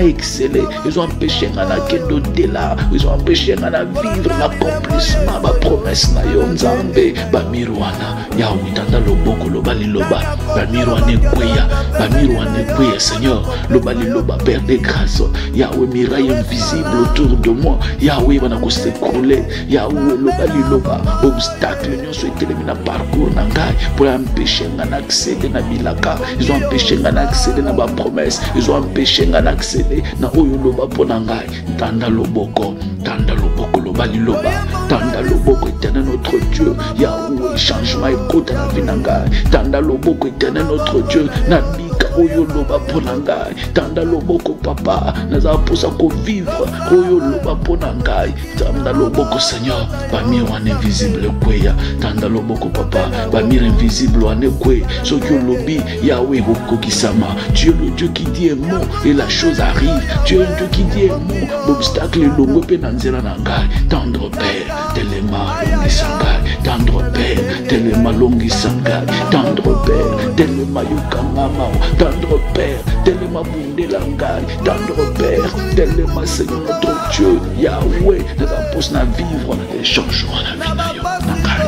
exceller. Ils ont empêché na kendo de-là. Ils ont empêché na vivre l'accomplissement, ma promesse na yo nzambe. Bamirwana, Yahweh tanda loboko lobali loba. Bamirwane kweya, Seigneur. Lobali loba, Père de grâce. Yahweh miraille invisible autour de moi. Yahweh va na s'écrouler. Yahweh lobali loba. Obstacle nyon so etelemi na parcours nangai pour empêcher d'accéder na bilaka. Ils ont empêché d'accéder à ma promesse. Ils ont empêché d'accéder à oyo loba ponangai. Tanda loboko lobali loba. Tanda loboko éternel notre Dieu. Yahweh changement écoute la vie nangai. Tanda loboko éternel notre Dieu. Nabika oyo loba ponangai. Tanda loboko papa. Naza posa ko vivre oyo loba ponangai. Tanda loboko Seigneur. Bamir wan invisible kweya. Tanda loboko papa. Bamir invisible wan kwe. Sokyo lobi Yahweh Okokisama. Tu es le Dieu qui dit un mot et la chose arrive. Tu es le Dieu qui dit un mot. L'obstacle est longo penanzela nangai. Tendre Père, telema longi sangai. Tendre Père, telema longi sangai. Tendre Père, telema yukamama. Tendre Père, telema bunde langai. Tendre Père, telema Seigneur notre Dieu. Yahweh, nous impose à vivre des changements dans la vie nangai.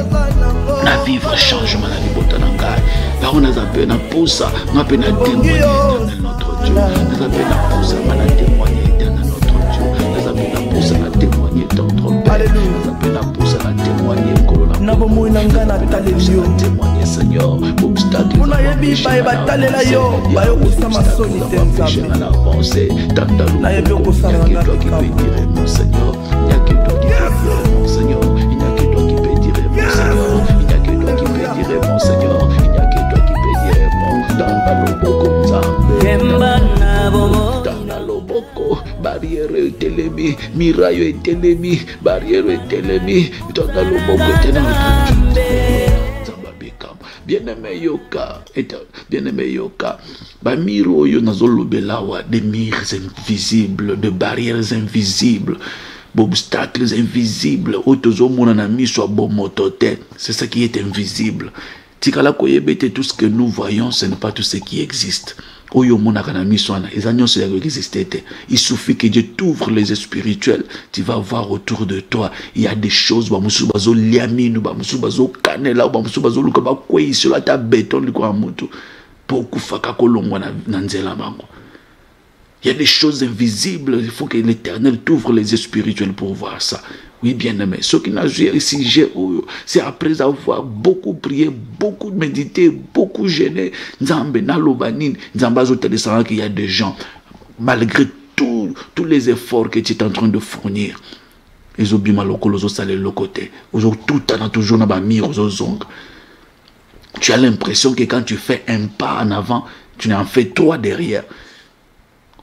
Na vivre changement dans la vie nangai. Là on a appelé na posa, on a appelé na témoigner éternel notre Dieu. Nous appelé na posa, on a témoigner éternel notre Dieu. Nous appelé na posa, on a témoigner tendre Père. Nous appelé na posa, on a témoigner colonna. Na bomo nangana talelio. Témoigner Seigneur, obstacle. On a yebi ba batalela yo, ba yo kusama soni tenzabe. On a avancé, tandalo. Na yebi kusama na toi qui peut dire mon Seigneur. Il n'y a que toi qui peut dire mon Seigneur. Il n'y a que toi qui peut dire mon Seigneur. Il n'y a que toi qui peut dire mon Seigneur. Il n'y a que toi qui peut dire mon tandalo boko nzambe. Tandalo boko barrière etelemi, miraille etelemi, barrière etelemi, tandalo boko etelemi. Bien-aimé Yoka, bien-aimé Yoka, Bamiro yo nazolobelawa des murs invisibles, de barrières invisibles, d'obstacles invisibles, c'est ça qui est invisible. Tikala koyebete, tout ce que nous voyons, ce n'est pas tout ce qui existe. Il suffit que Dieu t'ouvre les yeux spirituels, tu vas voir autour de toi, il y a des choses, il y a des choses invisibles, il faut que l'Éternel t'ouvre les yeux spirituels pour voir ça. Oui, bien-aimé, ce qui n'a joué ici, c'est après avoir beaucoup prié, beaucoup médité, beaucoup gêné, qu'il y a des gens, malgré tous les efforts que tu es en train de fournir, ils ont tu as l'impression que quand tu fais un pas en avant, tu en fais trois derrière.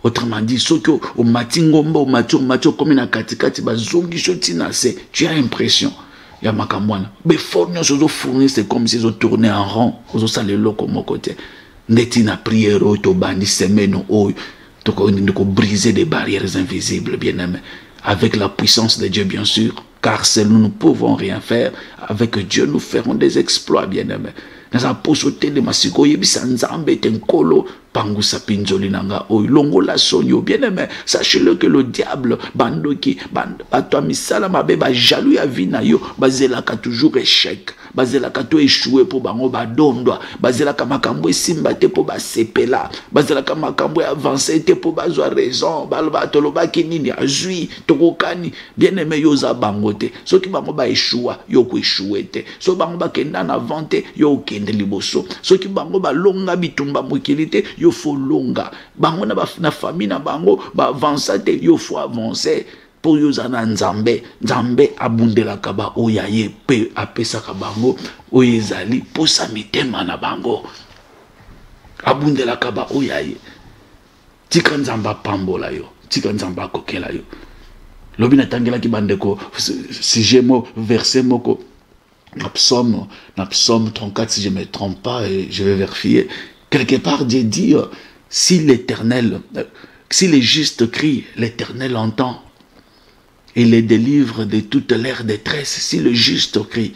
Autrement dit, ce que au matingomba, au mature, comme une katikati, tu as l'impression. ya makamwana befort nyonso ozofournir, c'est comme si tourner en rond ozosala eloko moko te. Ndeti na prière oyo tobandi semaine oyo toko briser des barrières invisibles, bien aimé, avec la puissance de Dieu, bien sûr, car seul nous ne pouvons rien faire. Avec Dieu nous ferons des exploits, bien aimé. Naza posote de masiko yebisa nzambe tenkolo pangusa pinzoli nanga oyo longola sonyo, bien aimé. Sachez-le que le diable bandoki bato misala mabe ba jaloux ya vina yo bazelaka toujours échec, bazelaka to échouer pour bango badondwa, bazelaka makambo esimba te pour basepela, bazelaka makambo avancer te pour bazwa raison, balba tolobaki nini azui tokokani, bien aimé yo za bango te. Soki bango ba échoua yo ko échouer te, so bango ba kenda na vente yo kende liboso, soki bango ba longa bitumba mokili te yo fo longa, bango na famille na bango ba avancer te yo fo avancer. Po yo zana nzambe, nzambe abundela kaba oyaye pe apesa kabango oyezali posa mitema na bango, abundela kaba oyaye tika nzamba pambola yo, tika nzamba kokela yo. Lobi natangela ki bandeko sujet mo verset moko na psaume 34 si je me trompe pas, et je vais vérifier quelque part. Dieu dit si l'Éternel, si les justes crient, l'Éternel entend et les délivre de toute leur détresse. Si le juste crie,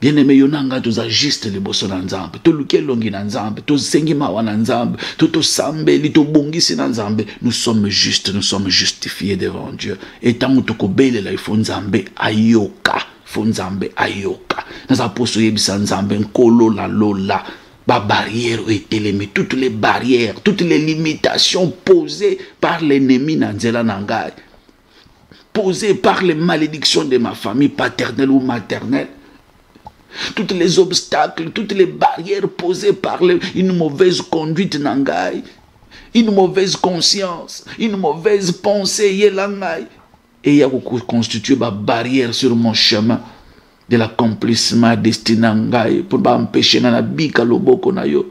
bien aimé, yonanga toza juste le bosso na nzambe, to luke longi na nzambe, to sengi mawa na nzambe, to sambe li to bongisi na nzambe, nous sommes justes, nous sommes justifiés devant Dieu. Et tant que to bele la ifo nzambe ayoka, fo nzambe ayoka. Naza poso yebisa nzambe nkolo la lola. Ba barrière etelemi, toutes les barrières, toutes les limitations posées par l'ennemi na nzela nangai, posées par les malédictions de ma famille paternelle ou maternelle, tous les obstacles, toutes les barrières posées par une mauvaise conduite nangai, une mauvaise conscience, une mauvaise pensée yelangai, et il y a constitué ma barrière sur mon chemin de l'accomplissement destiné ngai pour m'empêcher na bika loboko na yo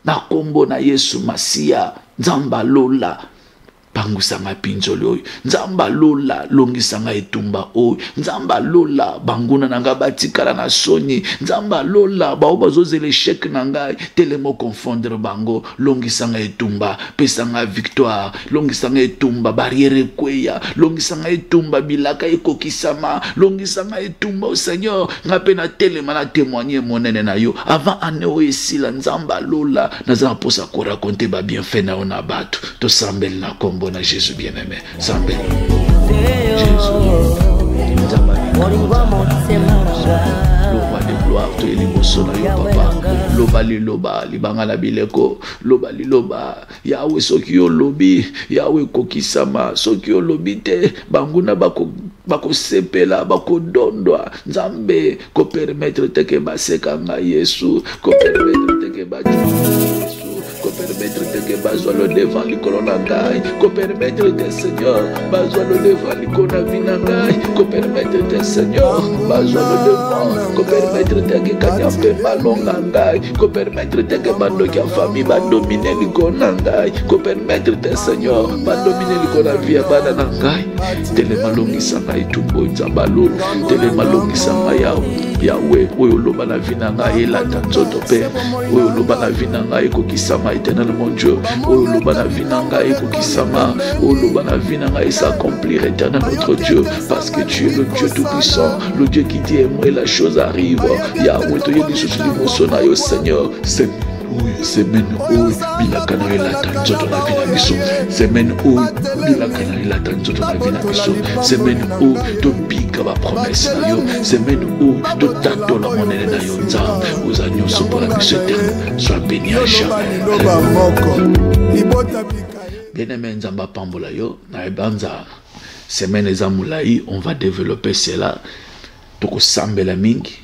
na kombo na Yesu Masia nzamba lola pangusanga pinzoli oyo, nzamba lola longisanga etumba oyo, nzamba lola banguna nanga batikala na soni, nzamba lola bao bazozela échec nangai telemo confondre bango, longisanga etumba pesanga victoire, longisanga etumba barrière ekweya, longisanga etumba bilaka ekokisama, longisanga etumba au Seigneur ngape na telema na témoigner monene na yo avant ane oyo esila, nzamba lola nazala posa ko raconter ba bienfait na ona bato to sambel na kombo na Jésus bien-aimé, sambel Jésus le roi de gloire, tu es liboso na yo papa, loba liloba libanga la bileko, loba liloba Yahweh soki yo lobi, Yahweh kokisama soki yo lobi te banguna bako sepela bako dondwa, nzambe ko permettre te ke baseka nga Yesu, ko permettre te ke ba Yesu, ko permettre te ke bazwa le devant likolo na ngai, ko permettre te Seigneur bazwa le devant likolo na vina ngai, ko permettre te Seigneur bazwa le devant, ko permettre te ke kanya pe malonga ngai, ko permettre te ke bando ya famille ba dominer likolo na ngai, ko permettre te Seigneur ba dominer likolo na vie bana na ngai, tele malongisa ngai tumbo nzamba lolo, tele malongisa ngai Yahweh oyo loba na vina ngai elata nzoto pe, oyo loba na vina ngai kokisama éternel mon Dieu, oyo loba na vina ngai kokisama, oyo loba na vina ngai s'accomplir éternel notre Dieu, parce que tu es le Dieu tout puissant, le Dieu qui dit et moi la chose arrive. Yahweh to yeli susu liboso na yo Seigneur, semaine où bilakana elata nzoto na vina biso, semaine où bilakana elata nzoto na vina biso, semaine où to bika ba promesse na yo, semaine où to tatola monene na yo nzambe oza nyonso pour la biso éternelle, sois béni à jamais. Bien-aimé nzamba pambola yo na ebanza semaine eza mulai, on va développer cela toko sambela mingi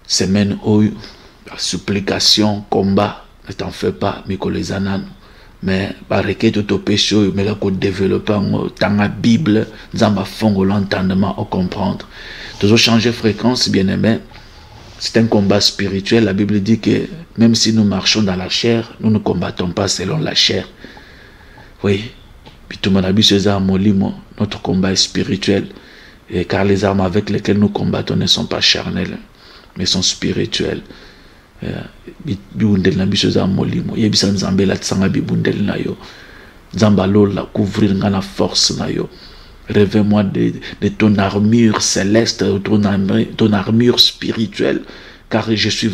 semaine oyo. La supplication, combat, ne t'en fais pas, les anan. Mais, par requête de péché, mais là, qu'on développe dans la Bible, dans ma fongo l'entendement, au comprendre. Toujours changer fréquence, bien aimé. C'est un combat spirituel. La Bible dit que même si nous marchons dans la chair, nous ne combattons pas selon la chair. Oui. Puis tout le monde a vu notre combat est spirituel. Et car les armes avec lesquelles nous combattons ne sont pas charnelles, mais sont spirituelles. Bibundel na biso za molimo yebisa nzambe la tsanga bibundel na yo nzamba lola couvrir ngana force na yo. Rêve-moi de ton armure céleste, ton armure spirituelle, car je suis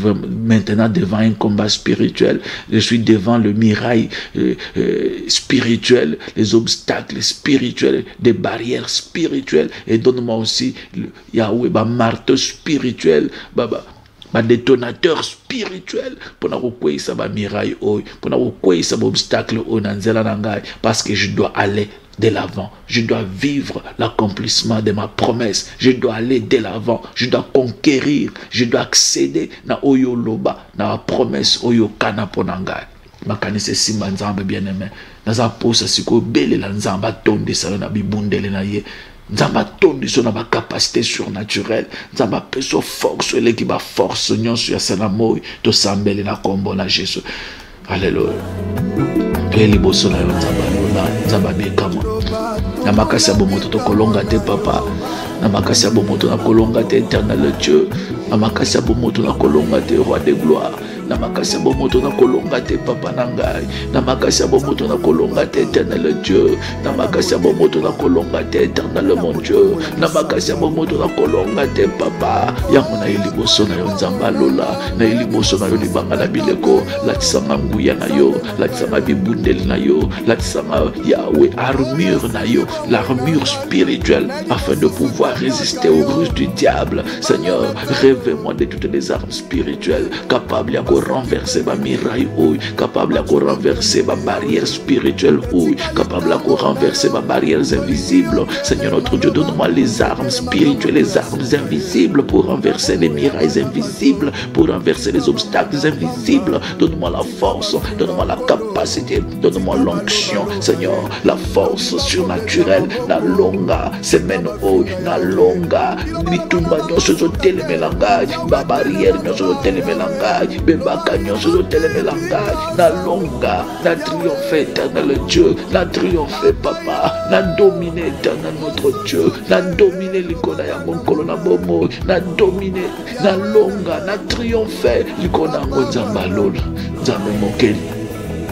maintenant devant un combat spirituel, je suis devant le mirail spirituel, les obstacles spirituels, des barrières spirituelles, et donne-moi aussi Yahweh, marteau spirituel, détonateur spirituel pour nous quoi ça va miraille pour nous quoi ça va obstacle parce que je dois aller de l'avant, je dois vivre l'accomplissement de ma promesse, je dois aller de l'avant, je dois conquérir, je dois accéder na oyo loba na la promesse oyo kana ponanga makanise simba nzambe bien aimé naza posa siko bele la nzamba tonde sa na bibundele na ye nzamba tonde so na ba capacité surnaturelle nzamba peso force ele ki ba force nyonso ya sana moi to sambele na kombo na Jésus. Alléluia. Eli boso na yo nzamba lola nzamba bekama na makasi ya bomoto to kolonga te papa, na makasi ya bomoto na kolonga te éternel Dieu, na makasi ya bomoto na kolonga te roi de gloire, na makasi ya bomoto na kolonga te papa na ngai, na makasi ya bomoto na kolonga te éternel Dieu, na makasi ya bomoto na kolonga te éternel mon Dieu, na makasi ya bomoto na kolonga te papa yango na eli boso na yo nzamba lola, na eli boso na yo libanga na bileko latisanga nguya na yo, latisanga bibundeli na yo, latisanga Yahweh armure na yo, l'armure spirituelle afin de pouvoir résister aux ruses du diable. Seigneur, rêve-moi de toutes les armes spirituelles capables de renverser ma miraille, capables de renverser ma barrière spirituelle, capables de renverser ma barrière invisible. Seigneur notre Dieu, donne-moi les armes spirituelles, les armes invisibles pour renverser les mirailles invisibles, pour renverser les obstacles invisibles. Donne-moi la force, donne-moi la capacité, donne-moi l'onction, Seigneur, la force surnaturelle, la longa semaine na longa bitumba nyonso zo telemelanga ba barrière nyonso zo telemelanga bebaka nyonso zo telemelanga na longa na triomphe éternel Dieu, na triomphe papa, na dominer éternel notre Dieu, na dominer l'ikona ya mokolo na bomo, na dominer na longa na triomphe l'ikona nzamba lola nzambe mokeli.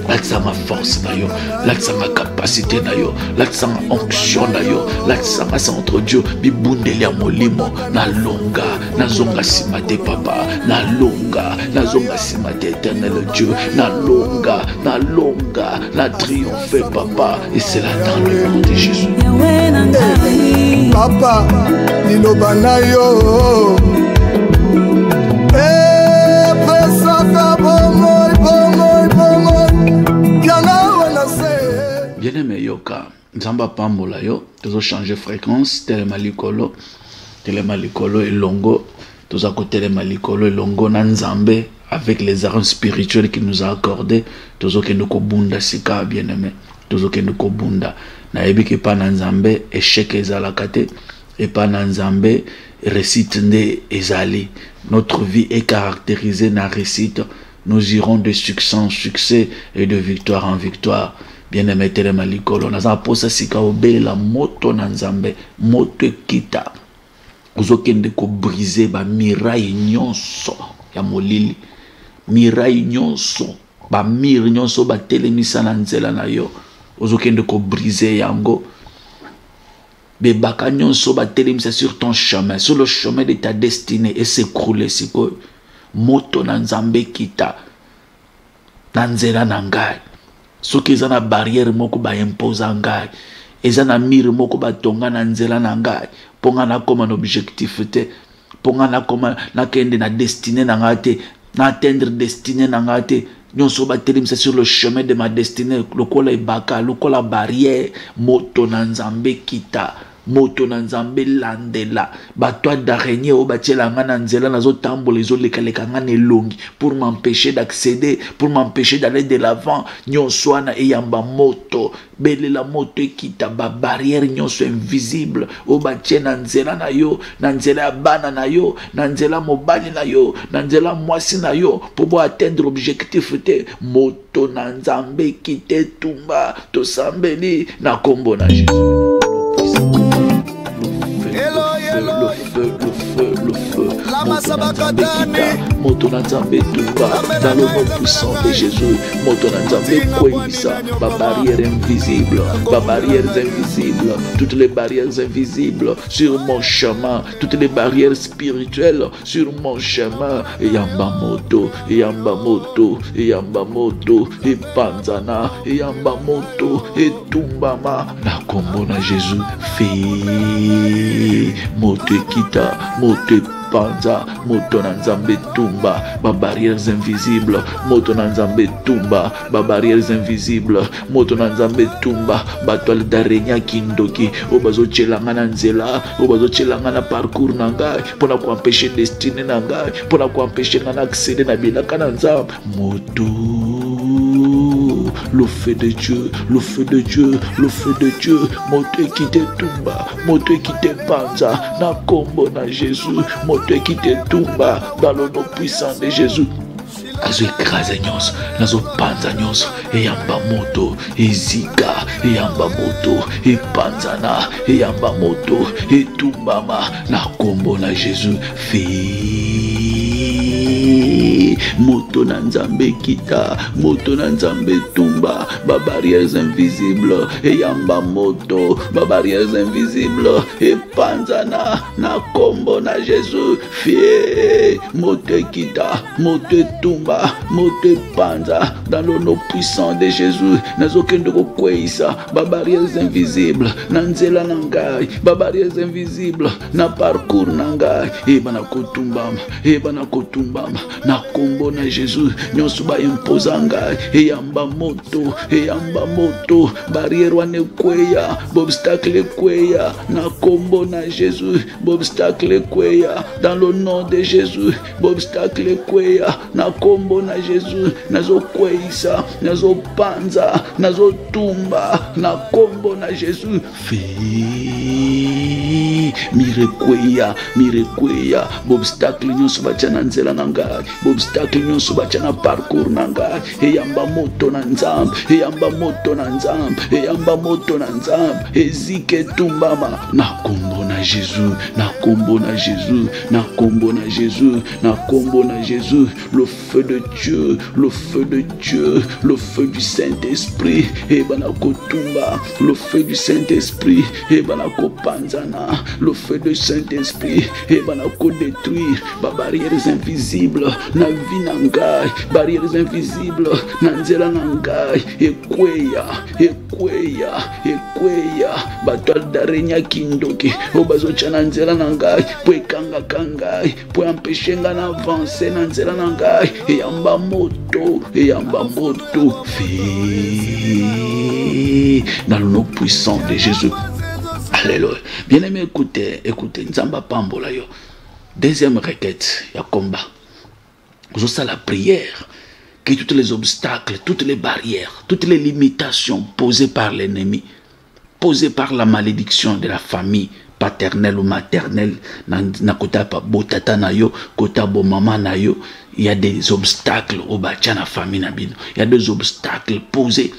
Là ma force na yo, là ma capacité na yo, là ma onction na yo, là ma centre Dieu, bibundeli ya molimo na longa, na zonga simate papa, na longa, na zonga simate éternel Dieu, na longa, na triomphe papa, et c'est là dans le nom de Jésus. Papa, liloba na yo, bien-aimé yoka nzamba pambola yo tozo changer fréquence telema likolo elongo toza ko telema likolo elongo na nzambe avec les armes spirituelles qu'il nous a accordé tozo kende ko bunda sika bien-aimé tozo kende ko bunda na yebiki pa na nzambe échec ezalaka te et pa na nzambe réussite nde ezali. Notre vie est caractérisée na réussite. Nous irons de succès en succès et de victoire en victoire. Bien-aimé telema likolo naza posa sika obela moto na nzambe moto kita ozokende ko briser ba miraille nyonso ya molili, miraille nyonso ba mir nyonso ba telemisa na nzela na yo ozokende ko briser yango. Bebaka nyonso ba telemisa sur ton chemin, sur le chemin de ta destinée et s'écrouler siko moto na nzambe kita na nzela na ngai. Soki eza na barrière moko ba impose ngai, eza na mire moko ba tonga na nzela na ngai, ponga na koma na objectif te, ponga na koma na kende na destinée na ngai te, na atteindre destinée na ngai te, nyonso ba telemisa sur le chemin de ma destinée, lokola ebaka, lokola barrière, moto na nzambe kita, moto na nzambe landela, bato d'araignée o batiela nga na nzela nazo tambola ezo leka nga nelongi pour m'empêcher d'accéder, pour m'empêcher d'aller de l'avant. Nyonso na eyamba moto, belela moto ekita ba barrière nyonso invisible o batie na nzela na yo, na nzela ya bana na yo, na nzela mobali na yo, na nzela mwasi na yo, pour atteindre objectif te. Moto na nzambe kite tumba to sambeli na kombo na Jésus. moto na nzambe tumba dans le nom puissant de Jésus. Moto na nzambe kwisa ba barrières invisibles, ba barrières invisibles, toutes les barrières invisibles sur mon chemin, toutes les barrières spirituelles sur mon chemin. Yamba moto, yamba moto, yamba moto, et panzana, yamba moto, et tumbama. Na kombo na Jésus, fi moto kita, moto panza, moto na nzambe tumba, ba barrières invisibles, moto na nzambe tumba, ba barrières invisibles, moto na nzambe tumba, ba toile d'araignée kindoki, obazo chelanga na nzela, obazo chelanga na parcours na ngai, pona ko empêcher destinée na ngai, pona ko empêcher na accéder na bilaka na nzambe. Moto, le feu de Dieu, le feu de Dieu, le feu de Dieu, moto qui te tumba, moto qui te panza, na kombo na Jésus, moto qui te tumba, dans le nom puissant de Jésus. Azo écrase nyonso, nazo panza nyonso, eyamba moto, ezika, eyamba moto, epanzana, eyamba moto, etumbama, na kombo na Jésus. Moto na nzambe kita, moto na nzambe tumba, ba barrières invisibles, eyamba moto, ba barrières invisibles, epanzana, na kombo na Jésus. Fie, moto kita, moto tumba, moto panza, dans le nom puissant de Jésus. Nazokendo ko kweisa, ba barrières invisibles, na nzela na ngai, ba barrières invisibles, na parcours na ngai, ebana kotumbama, ebana kotumbama, na kombo na Jésus. Nyonso ba imposa ngai, eyamba moto, barrière wane kweya, obstacle kweya, na kombo na Jésus, obstacle kweya, dans le nom de Jésus, obstacle kweya, na kombo na Jésus, nazo kweisa, nazo panza, nazo tumba, na kombo na Jésus. Mirekweya, obstacle nyonso bacha na nzela na ngai, obstacle nyonso bacha na parcours na ngai, eyamba moto na nzambe, eyamba moto na nzambe, eyamba moto na nzambe, ezike tumbama, na kombo na Jésus, na kombo na Jésus, na kombo na Jésus, na kombo na Jésus. Le feu de Dieu, le feu de Dieu, le feu du Saint-Esprit, ebana kotumba, le feu du Saint-Esprit, ebana kopanzana, le feu du Saint-Esprit, ebana ko détruire ba barrières invisibles na vie na ngai, barrières invisibles na nzela na ngai, ekweya, ba toile d'araignée kindoki, obazo chana nzela na ngai, po ekanga kangai, po empêcher nga na avancer na nzela na ngai, eyamba moto, dans le nom puissant de Jésus. Alléluia. Bien-aimé, écoutez, Nzamba Pambola yo. Deuxième requête, il y a combat. Vous avez la prière, que tous les obstacles, toutes les barrières, toutes les limitations posées par l'ennemi, posées par la malédiction de la famille, paternelle ou maternelle, na kota pa botata na yo, kota bo maman na yo, il y a des obstacles au bacha na famille na bino. Il y a des obstacles posés.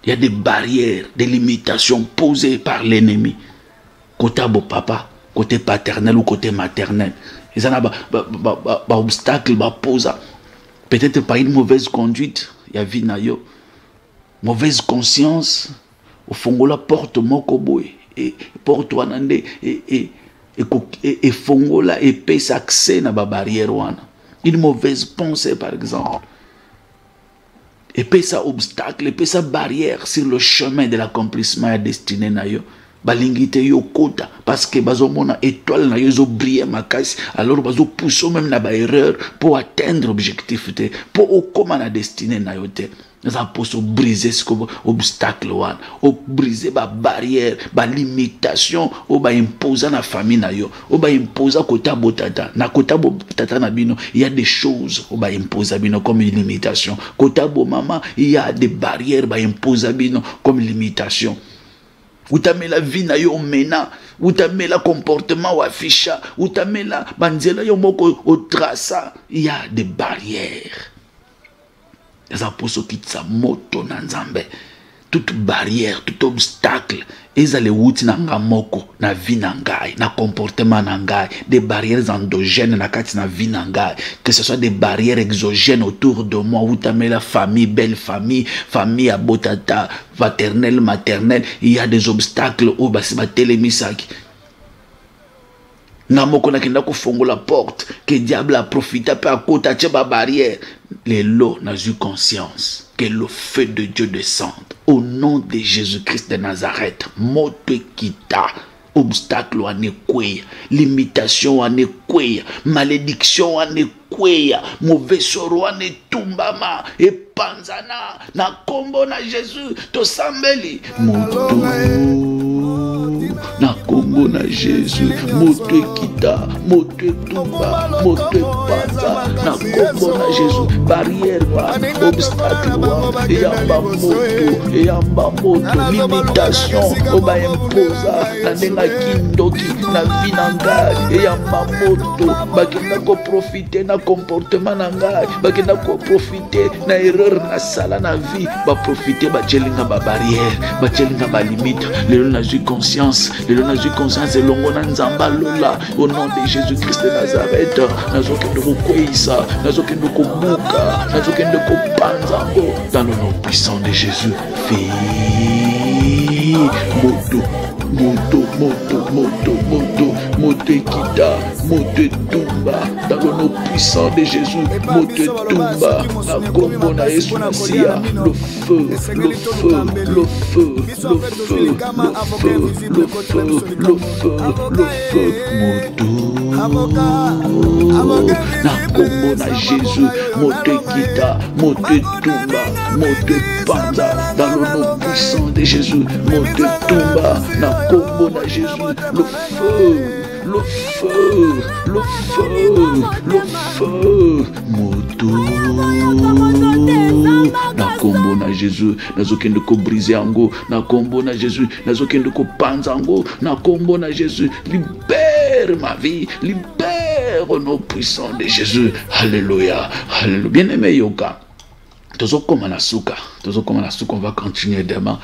Il y a des barrières, des limitations posées par l'ennemi. Côté bon papa, côté paternel ou côté maternel. Il y a des obstacles posés. Peut-être par une mauvaise conduite. Il y a vinayo. Mauvaise conscience. Au fond, la porte mokoboy. Et porte wanande. Et fongola et pèse accès na ba barrière wana. Une mauvaise pensée par exemple. Et puis ça obstacle, et puis ça barrière sur le chemin de l'accomplissement et destiné na yo. Balingite yo kota parce que bazo mona étoile na yo zo briller makasi, alors bazo pousser même na ba erreur pour atteindre l'objectif te, pour au comment la destinée na yo te. Nous avons briser ce obstacle wana, briser ba barrière, ba limitation, o ba imposer na famille na yo, o ba imposer kota botata, na kota botata na bino, il y a des choses o ba imposer bino comme une limitation. Kota bo maman, il y a des barrières ba imposer bino comme limitation. Ou t'amène la vie na yo mena, ou t'amène la comportement ou afficha, ou t'amène la banzela yo moko au traça, il y a des barrières. Les apôtres qui sa moto na nzambe. toute barrière, tout obstacle, ezale wuti na ngamoko na vie na ngai, na comportement na ngai, des barrières endogènes na kati na vie na ngai, que ce soit des barrières exogènes autour de moi, ou la famille, belle famille, famille à botata, paternelle, maternelle, il y a des obstacles au basi ba telemisaki. Ngamoko na kenda ko fongo la porte, que diable a profité pe à côté de ba barrière. Les lots n'a eu conscience que le feu de Dieu descende au nom de Jésus-Christ de Nazareth. Moto kita, obstacle en ekweya, limitation en ekweya, malédiction en ekweya, mauvais soro en etumbama, et panzana, na kombo na Jésus, to sambeli, moto. Na kombo na Jésus, moto kita, moto tumba, moto panza, na kombo na Jésus, barrière wa, obstacle wa, yamba moto, limitation, oba imposa, na nenga kindoki, na vie na ngai, yamba moto, bakenda ko profiter na comportement na ngai, bakenda ko profiter na erreur na sala na vie, ba profiter ba chelinga ba barrière, ba chelinga ba limite, lelo na eu conscience. Le nom de conscience et l'ongo nzamba lola au nom de Jésus-Christ de Nazareth. Nazokendo kokwisa, nazokendo kobuka, nazokendo kopanzango dans le nom puissant de Jésus. Moto, moto, moto, moto, moto, moto kita, moto tumba dans le nom puissant de Jésus. Moto tumba, na kombo na Yesu Masia, le feu, le feu, le feu, le feu, le feu, le feu, le feu, le feu, moto, na kombo na Jésus, moto kita, moto tumba, moto panza dans le nom puissant de Jésus. Moto tumba, na kombo na Jésus, le feu, le feu, le feu, le feu, moto, na kombo na Jésus, nazokende ko briser ango, na kombo na Jésus, nazokende ko panza ango, na kombo na Jésus, libère ma vie, libère au nom puissant de Jésus. Alléluia, alléluia. Bien-aimé Yoka, tozokoma na suka, on va continuer demain.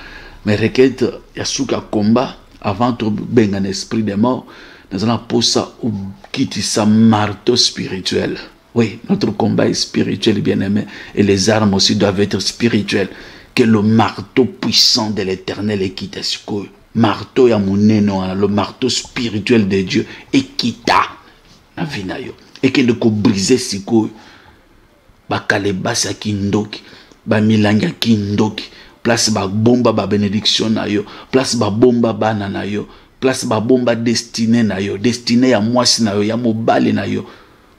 Mais requête yasuka combat avant de benga un esprit de mort, nous allons poser au quitter sa marteau spirituel. Oui, notre combat est spirituel, bien aimé, et les armes aussi doivent être spirituelles. Que le marteau puissant de l'Éternel est quitté. Marteau ya muneno, le marteau spirituel de Dieu est quitté. Na vinayo. Et que nous briser siko. Ba kalebasa kindoki, ba milanga kindoki. Place ba bomba ba bénédiction na yo, place ba bomba bana na yo, place ba bomba destiné na yo, destiné ya mwasi na yo, ya mobali na yo,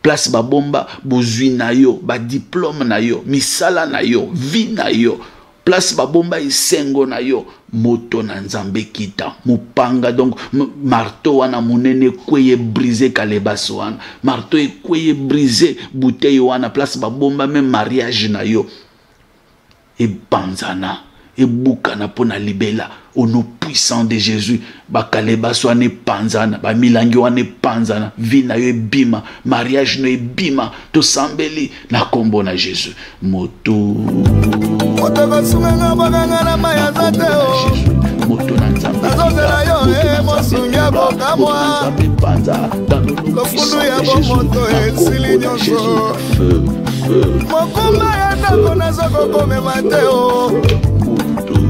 place ba bomba bozui na yo, ba diplôme na yo, misala na yo, vie na yo, place ba bomba isengo na yo, moto na nzambe kita, mupanga donc marteau wana munene kweye brisé kalebaso wana, marteau kweye brisé bouteille wana, place ba bomba même mariage na yo, et banzana. Et boukana pona libela au nom puissant de Jésus. Bakaleba soane panzana, ba milangi wane panzana, vina yo bima, mariage no bima, to sambeli na kombo na Jésus. Moto. Moto na nzambe. Panza dans le nom puissant de Jésus. Feu, feu.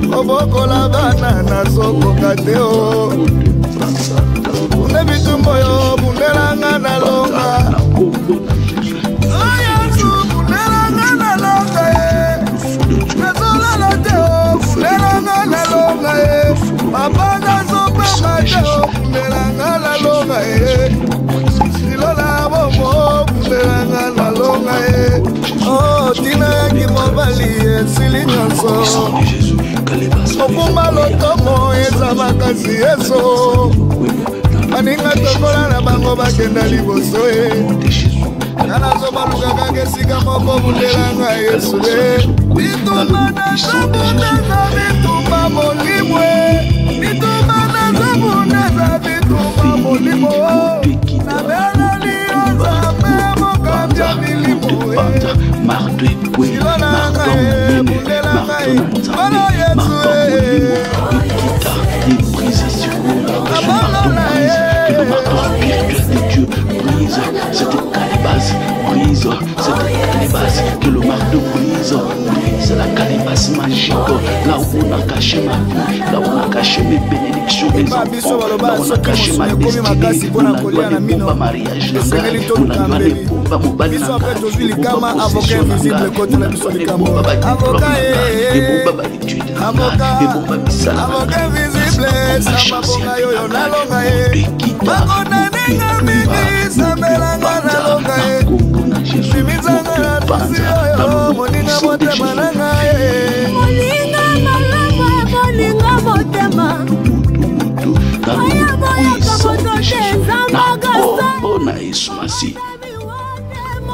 Obokola bana na soko kateo Nebitumbo yo bundelanga na longa Ayasu bundelanga na longa Nazola la teo bundelanga na longa Mabana sope mateo bundelanga na longa Silola bomo bundelanga na longa Oh, tina yaki mobali sili nyonso Okumba lotomo eza makasi yeso Maninga tokola na bango bakenda liboso Nana zoba lukaka kesika moko bundelanga yesu Bitumba na zabuneza bitumba molimwe Bitumba na zabuneza bitumba molimwe Na bela liyo zabe mokambia milimo Marteau ekwe, marteau monene, marteau na nzambe, marteau caché ma vie, là où on a caché mes bénédictions, mes enfants, là où on a caché ma destinée, on a doit des bombes à mariage, on a doit des bombes à mobile, on a bombes à possession, on a doit des bombes à diplôme, des bombes à études, des bombes à misala,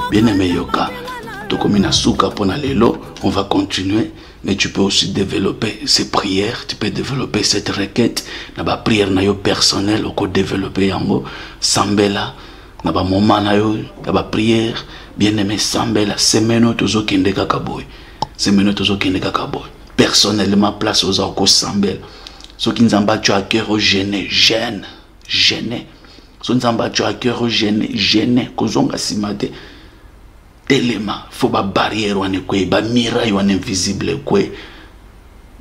bien-aimé Yoka, on va continuer, mais tu peux aussi développer ces prières, tu peux développer cette requête, na prière na yo personnel, on peut développer yango sambela, na ba moment na yo, na prière, bien-aimé sambela, semeno tozo kende kakaboy, semeno tozo kende kakaboy. Personnellement place aux oko sambela. Ceux qui nous ont battu à cœur au gêné, gêne. Ceux qui nous ont battu à cœur au gêné, kozonga simate. Téléma, faut ba barrière ou kwe, ba miraille ou invisible kwe,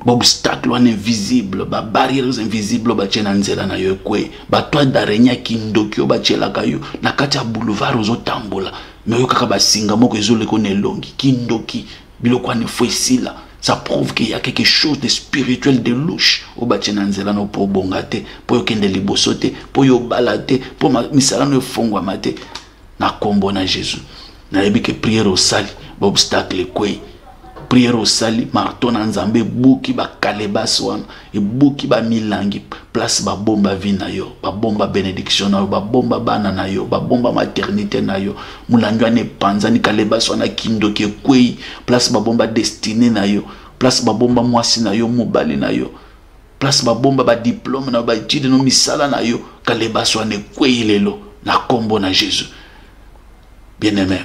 ba obstacle ou invisible, ba barrières invisibles ba chena nzela na yo kwe, ba toit d'araignée kindokyo ba chela kayo, na kati ya boulevard ozo tambola, mais yo kaka ba singa moko ezole ko nelongi, kindoki, biloko ne fo isila. Ça prouve qu'il y a quelque chose de spirituel, de louche. Au bâtiment nzela no po bongate, po yo kende libosote, po yo balate, po misala no fongwa mate. Na kombo na Jésus. Na yebi que prière au sali, ba obstacle kwe. Prière au sali, marton na nzambe buki ba kaleba swan, e buki ba milangi, place ba bomba vie na yo, ba bomba bénédiction na yo, ba bomba bana na yo, ba bomba maternité na yo, mulangi ane panza ni kaleba swan na kindo ke kwe, place ba bomba destinée na yo, place ba bomba mwasi na yo, mobali na yo, place ba bomba ba diplôme na ba étude no misala na yo, kaleba swan ne kwe lelo, na kombo na Jésus. Bien-aimé,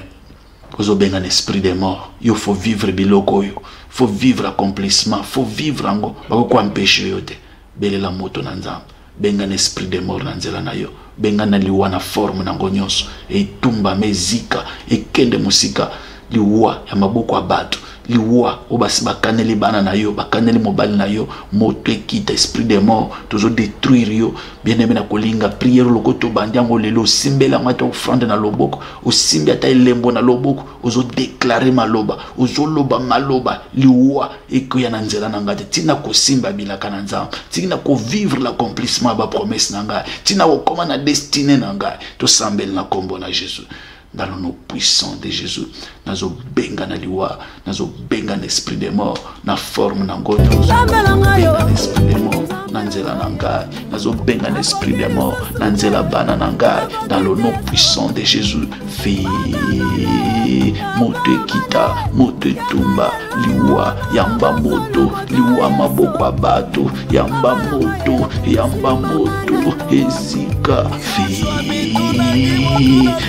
vous avez un esprit de mort. Il faut vivre biloko yo. Faut vivre accomplissement. Faut vivre ango. Bako empêcher yote. Bele la moto nanzam. Benga un esprit de mort nanzela na yo. Benga na liwa na forme nango nyonso. E tumba mezika. E kende musika. Liwa ya maboko abatu. Liwa obasi bakaneli bana na yo. Bakaneli mobali na yo. Moto ekita esprit de mort. Tozo détruire yo. Bien aimé na kolinga. Prière loko to bandiango lelo. Simbela mata offrande na loboko. Osimbi ata elembo na loboko. Ozo déclarer maloba. Ozo loba maloba. Liwa eko ya nanzela nangate. Tina ko simba bilaka nanzam. Tina ko vivre l'accomplissement ba promesse nanga. Tina ko koma na destinée nanga. To sambel na kombo na Jésus. Dans le nom puissant de Jésus, nazo benga na liwa, nazo benga l'esprit de mort, na forme na ngota, nazo benga l'esprit de mort, nanzela nangai, nazo benga l'esprit de mort, nanzela bana nangai, dans le nom puissant de Jésus, fi mote kita, mote tumba, liwa, yamba moto, liwa maboko abato, yamba moto, ezika, fi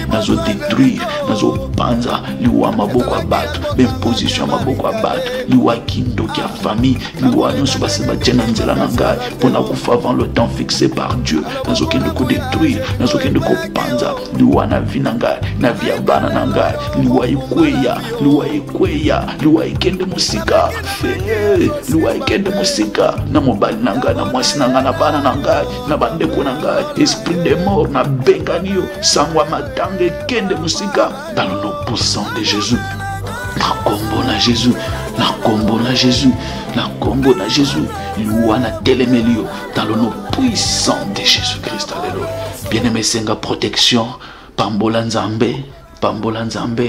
nazo détruire, nazo panza, liwa maboko abato, ben position maboko abato, liwa kindo kia famille, liwa nyonso basi batiena nzela nangai, pona kufa avant le temps fixé par Dieu, nazo kende ko détruire, nazo kende ko panza, liwa na vie nangai, na vie ya bana nangai, liwa ikweya, liwa ikende musika, liwa ikende musika, na mobali nangai, na mwasi nangai, na bana nangai, na bandeko nangai, esprit de mort, na benganio, sangwa matange kende musika, dans le nom puissant de Jésus. Na kombo na Jésus, na kombo na Jésus, na kombo na Jésus, louana telemelio, dans le nom puissant de Jésus-Christ. Alléluia. Bien-aimé, senga protection, pambola nzambe,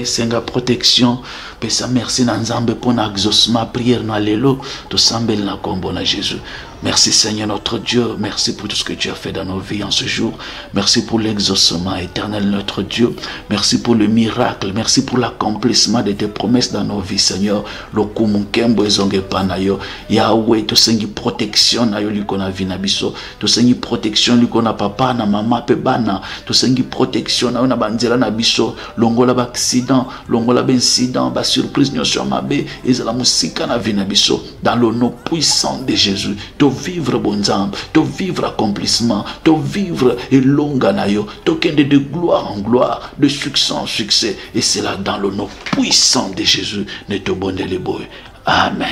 senga protection, pesa merci na nzambe pour na exaucement prière na lelo, to sambel na kombo na Jésus. Merci Seigneur notre Dieu, merci pour tout ce que tu as fait dans nos vies en ce jour. Merci pour l'exaucement éternel notre Dieu. Merci pour le miracle, merci pour l'accomplissement de tes promesses dans nos vies Seigneur. Lokumunkembo ezonge panayo. Yahweh, to sengi protection na yo liko na vie na biso. To sengi protection liko na papa na mama pe bana. To sengi protection na yo na banzela na biso. Longola ba accident, longola ba incident, ba surprise nyonso mabe ezala musika na vie na biso. Dans le nom puissant de Jésus. To vivre bonzambe, to vivre accomplissement, to vivre et longa nayo, to kende de gloire en gloire, de succès en succès, et c'est là dans le nom puissant de Jésus, ne te bonne les boy. Amen.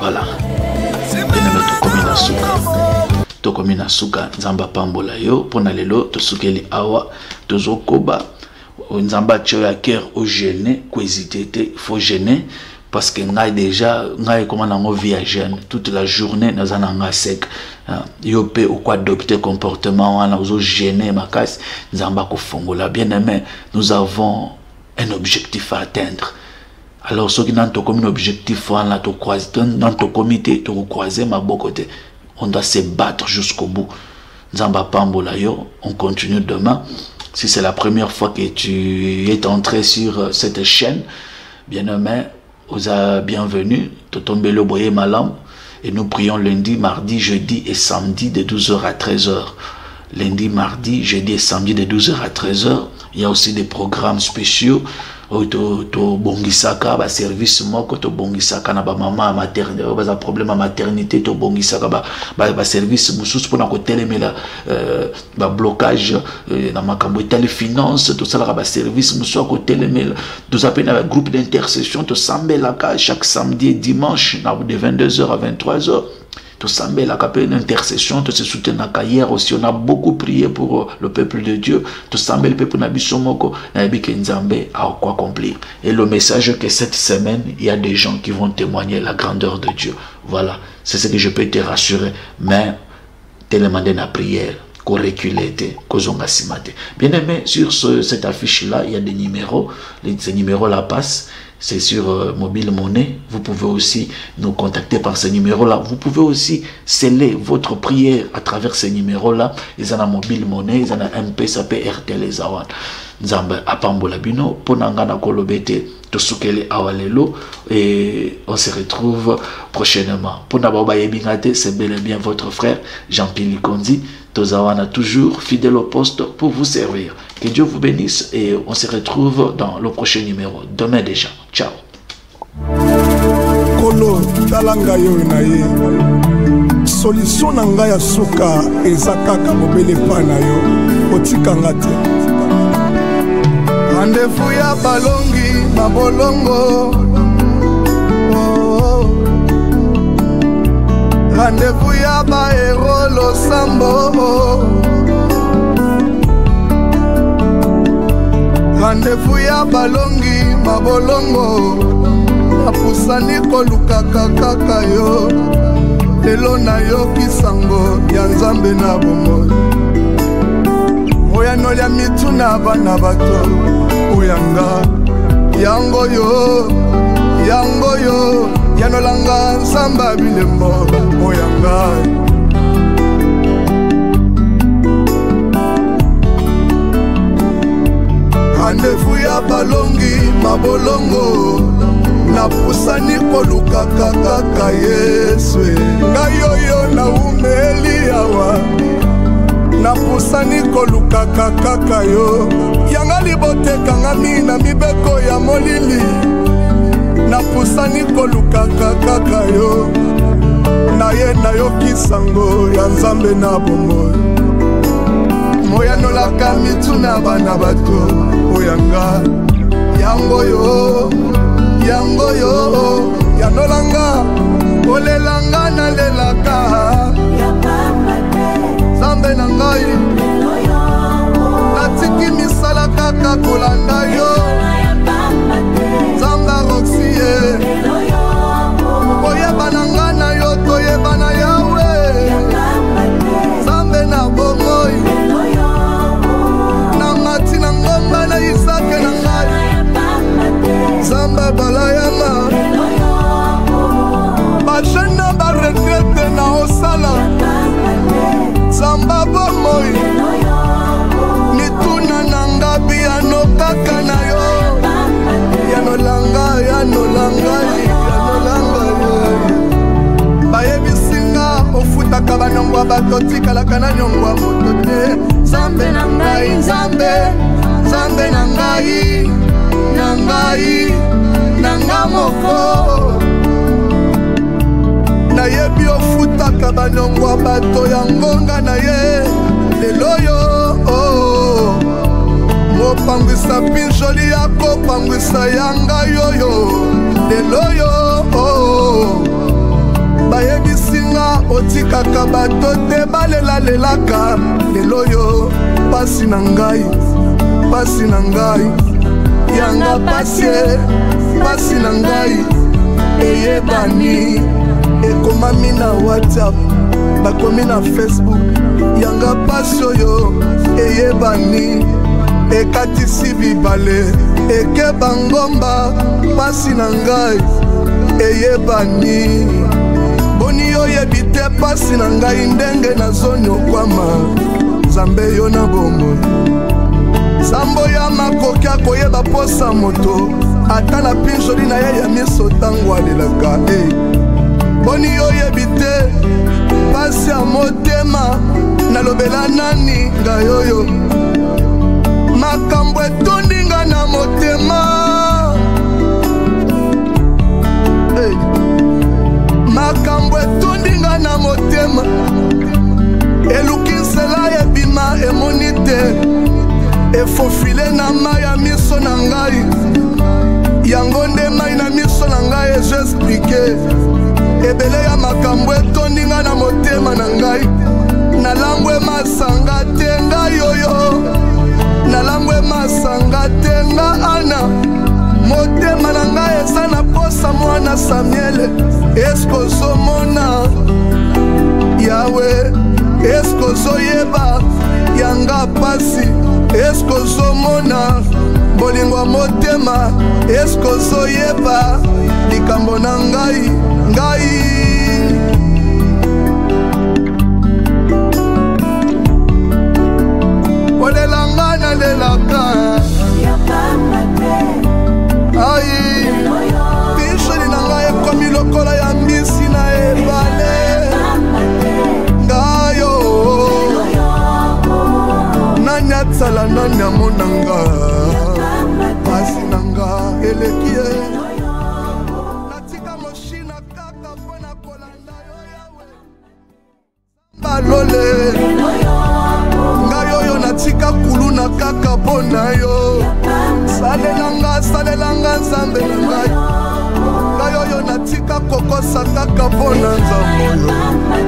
Voilà. Tokomi na suka nzamba pambola yo pona lelo tosukeli awa tozokoba nzamba tio ya cœur au gêner ko hésiter faut gêner parce que ngai déjà ngai comment nango via jeune toute la journée nazana nga sec yo pe ou quoi adopter comportement wana ozo gêner makasi nzamba ko fongola bien aimé nous avons un objectif à atteindre. Alors ceux qui n'ont pas comme un objectif wana to croiser dans ton comité to croiser ma côté. On doit se battre jusqu'au bout. Nzamba pambola yo, on continue demain. Si c'est la première fois que tu es entré sur cette chaîne, bien aimé, vous êtes bienvenue. Totombe le boyer malam. Et nous prions lundi, mardi, jeudi et samedi de 12h à 13h. Lundi, mardi, jeudi et samedi de 12h à 13h. Il y a aussi des programmes spéciaux. To bongisaka ba service moko to bongisaka na ba mama maternité ba problème à maternité to bongisaka ba service mususu pona ko telemela ba blocage na makambo tele finance to sala ba service mususu ko telemela to appelle un groupe d'intercession to sambela chaque samedi et dimanche de 22h à 23h. Tout semble la capelle intercession, tout se soutenir hier aussi. On a beaucoup prié pour le peuple de Dieu. Tout semble le peuple n'abisomoko n'abique Nzambe à quoi accomplir. Et le message que cette semaine, il y a des gens qui vont témoigner la grandeur de Dieu. Voilà, c'est ce que je peux te rassurer. Mais tellement de la prière, qu'on recule, qu'on simate. Bien aimé, sur cette affiche-là, il y a des numéros. Ces numéros-là passent. C'est sur mobile monnaie. Vous pouvez aussi nous contacter par ce numéro-là. Vous pouvez aussi sceller votre prière à travers ces numéros-là. Ils ont un mobile monnaie, ils ont un MP, RTL et Zawan. Nzamba apambola bino ponangana kolobete tosukele awalelo et on se retrouve prochainement. Pona baba yebingate, c'est bel et bien votre frère Jean-Pierre Kondi. Tozawana toujours fidèle au poste pour vous servir. Que Dieu vous bénisse et on se retrouve dans le prochain numéro. Demain déjà. Ciao. Kolo talanga yo na ye. Solution na ngai ya suka ezakaka mobele pana yo. Otikanga te. Rendez-vous ya balongi mabolongo. Rendez-vous ya ba héros losambo. Rendez-vous ya balongi mabolongo. Apusani kolukaka kaka yo. Lelo na yo kisango ya Nzambe na bomoi. Oyano ya mituna bana bato. Oyanga yango yo yanolanga Nzamba bilembo oyanga. Rendez-vous ya balongi mabolongo. Napusani kolukaka kaka Yesu. Ngayoyo na umeli yawa. Napusani kolukaka kaka yo. Yanga liboteka ngami na mibeko ya molili. Napusani kolukaka kaka yo. Naye na yo kisango ya Nzambe na bomoi. Moya nolaka mituna bana bato. Oyanga yango yo yanolanga olelanga na lelaka Nzambe na ngai natiki misala kaka kolanda yo Nzamba roxie oyebana nga na yo toyebana yawe Nzambe na bomoi na mati na ngomba na Isake na ngai Nzamba balayama bajena baretrete na osala Nzamba bomoi mituna na ngabi yanokaka na yo yanolanga bayebisinga ofutaka banongwa bato tikalaka na nyongwa moto te Nzambe na ngai Nzambe na ngai nanga moko nayebi ofutaka banongwa bato ya ngonga na ye lelo yo mopangwisa pinjoli yako pangwisa yanga yoyo lelo yo bayebisinga otikaka bato te balelalelaka lelo yo pasi na ngai yanga pasi na ngai eyebani ekomami na WhatsApp bakomi na Facebook yanga pasi oyo eyebani ekatisi bibale ekeba ngomba pasi na ngai eyebani boni oyebi te pasi na ngai ndenge nazonyokwama Nzambe yo na bomoi Sambo ya makoki akoyeba posa moto ata na pinjoli na ye ya miso ntango alelaka boni oyebi te pasi ya motema nalobela nani ngai oyo makambo etondi nga na motema makambo etondi nga na motema eluki nsela ebima emoni te efofile na mai ya miso na ngai yango nde mai na miso na ngai ezoexplike ebele ya makambo etondi nga na motema na ngai nalangwe masanga te ngai oyo nalangwe masanga te nga ana motema na ngai eza na posa mwana Samuele eske ozomona yawe eske ozoyeba yanga pasi eske ozomona bolingo ya motema eske ozoyeba likambo na ngai olelanga nalelaka pisholi na ngai ekomi lokola ya mbisi na ebale ngayo nani atsala nani amonanga pasi na nga eleki ye natika moshina kaka mpona kolanda yo yawe balole ngai oyo natika kuluna kaka mpona yo salelanga Nzambe na ngai oyo natika kokosa kaka mpona Nzambe oyo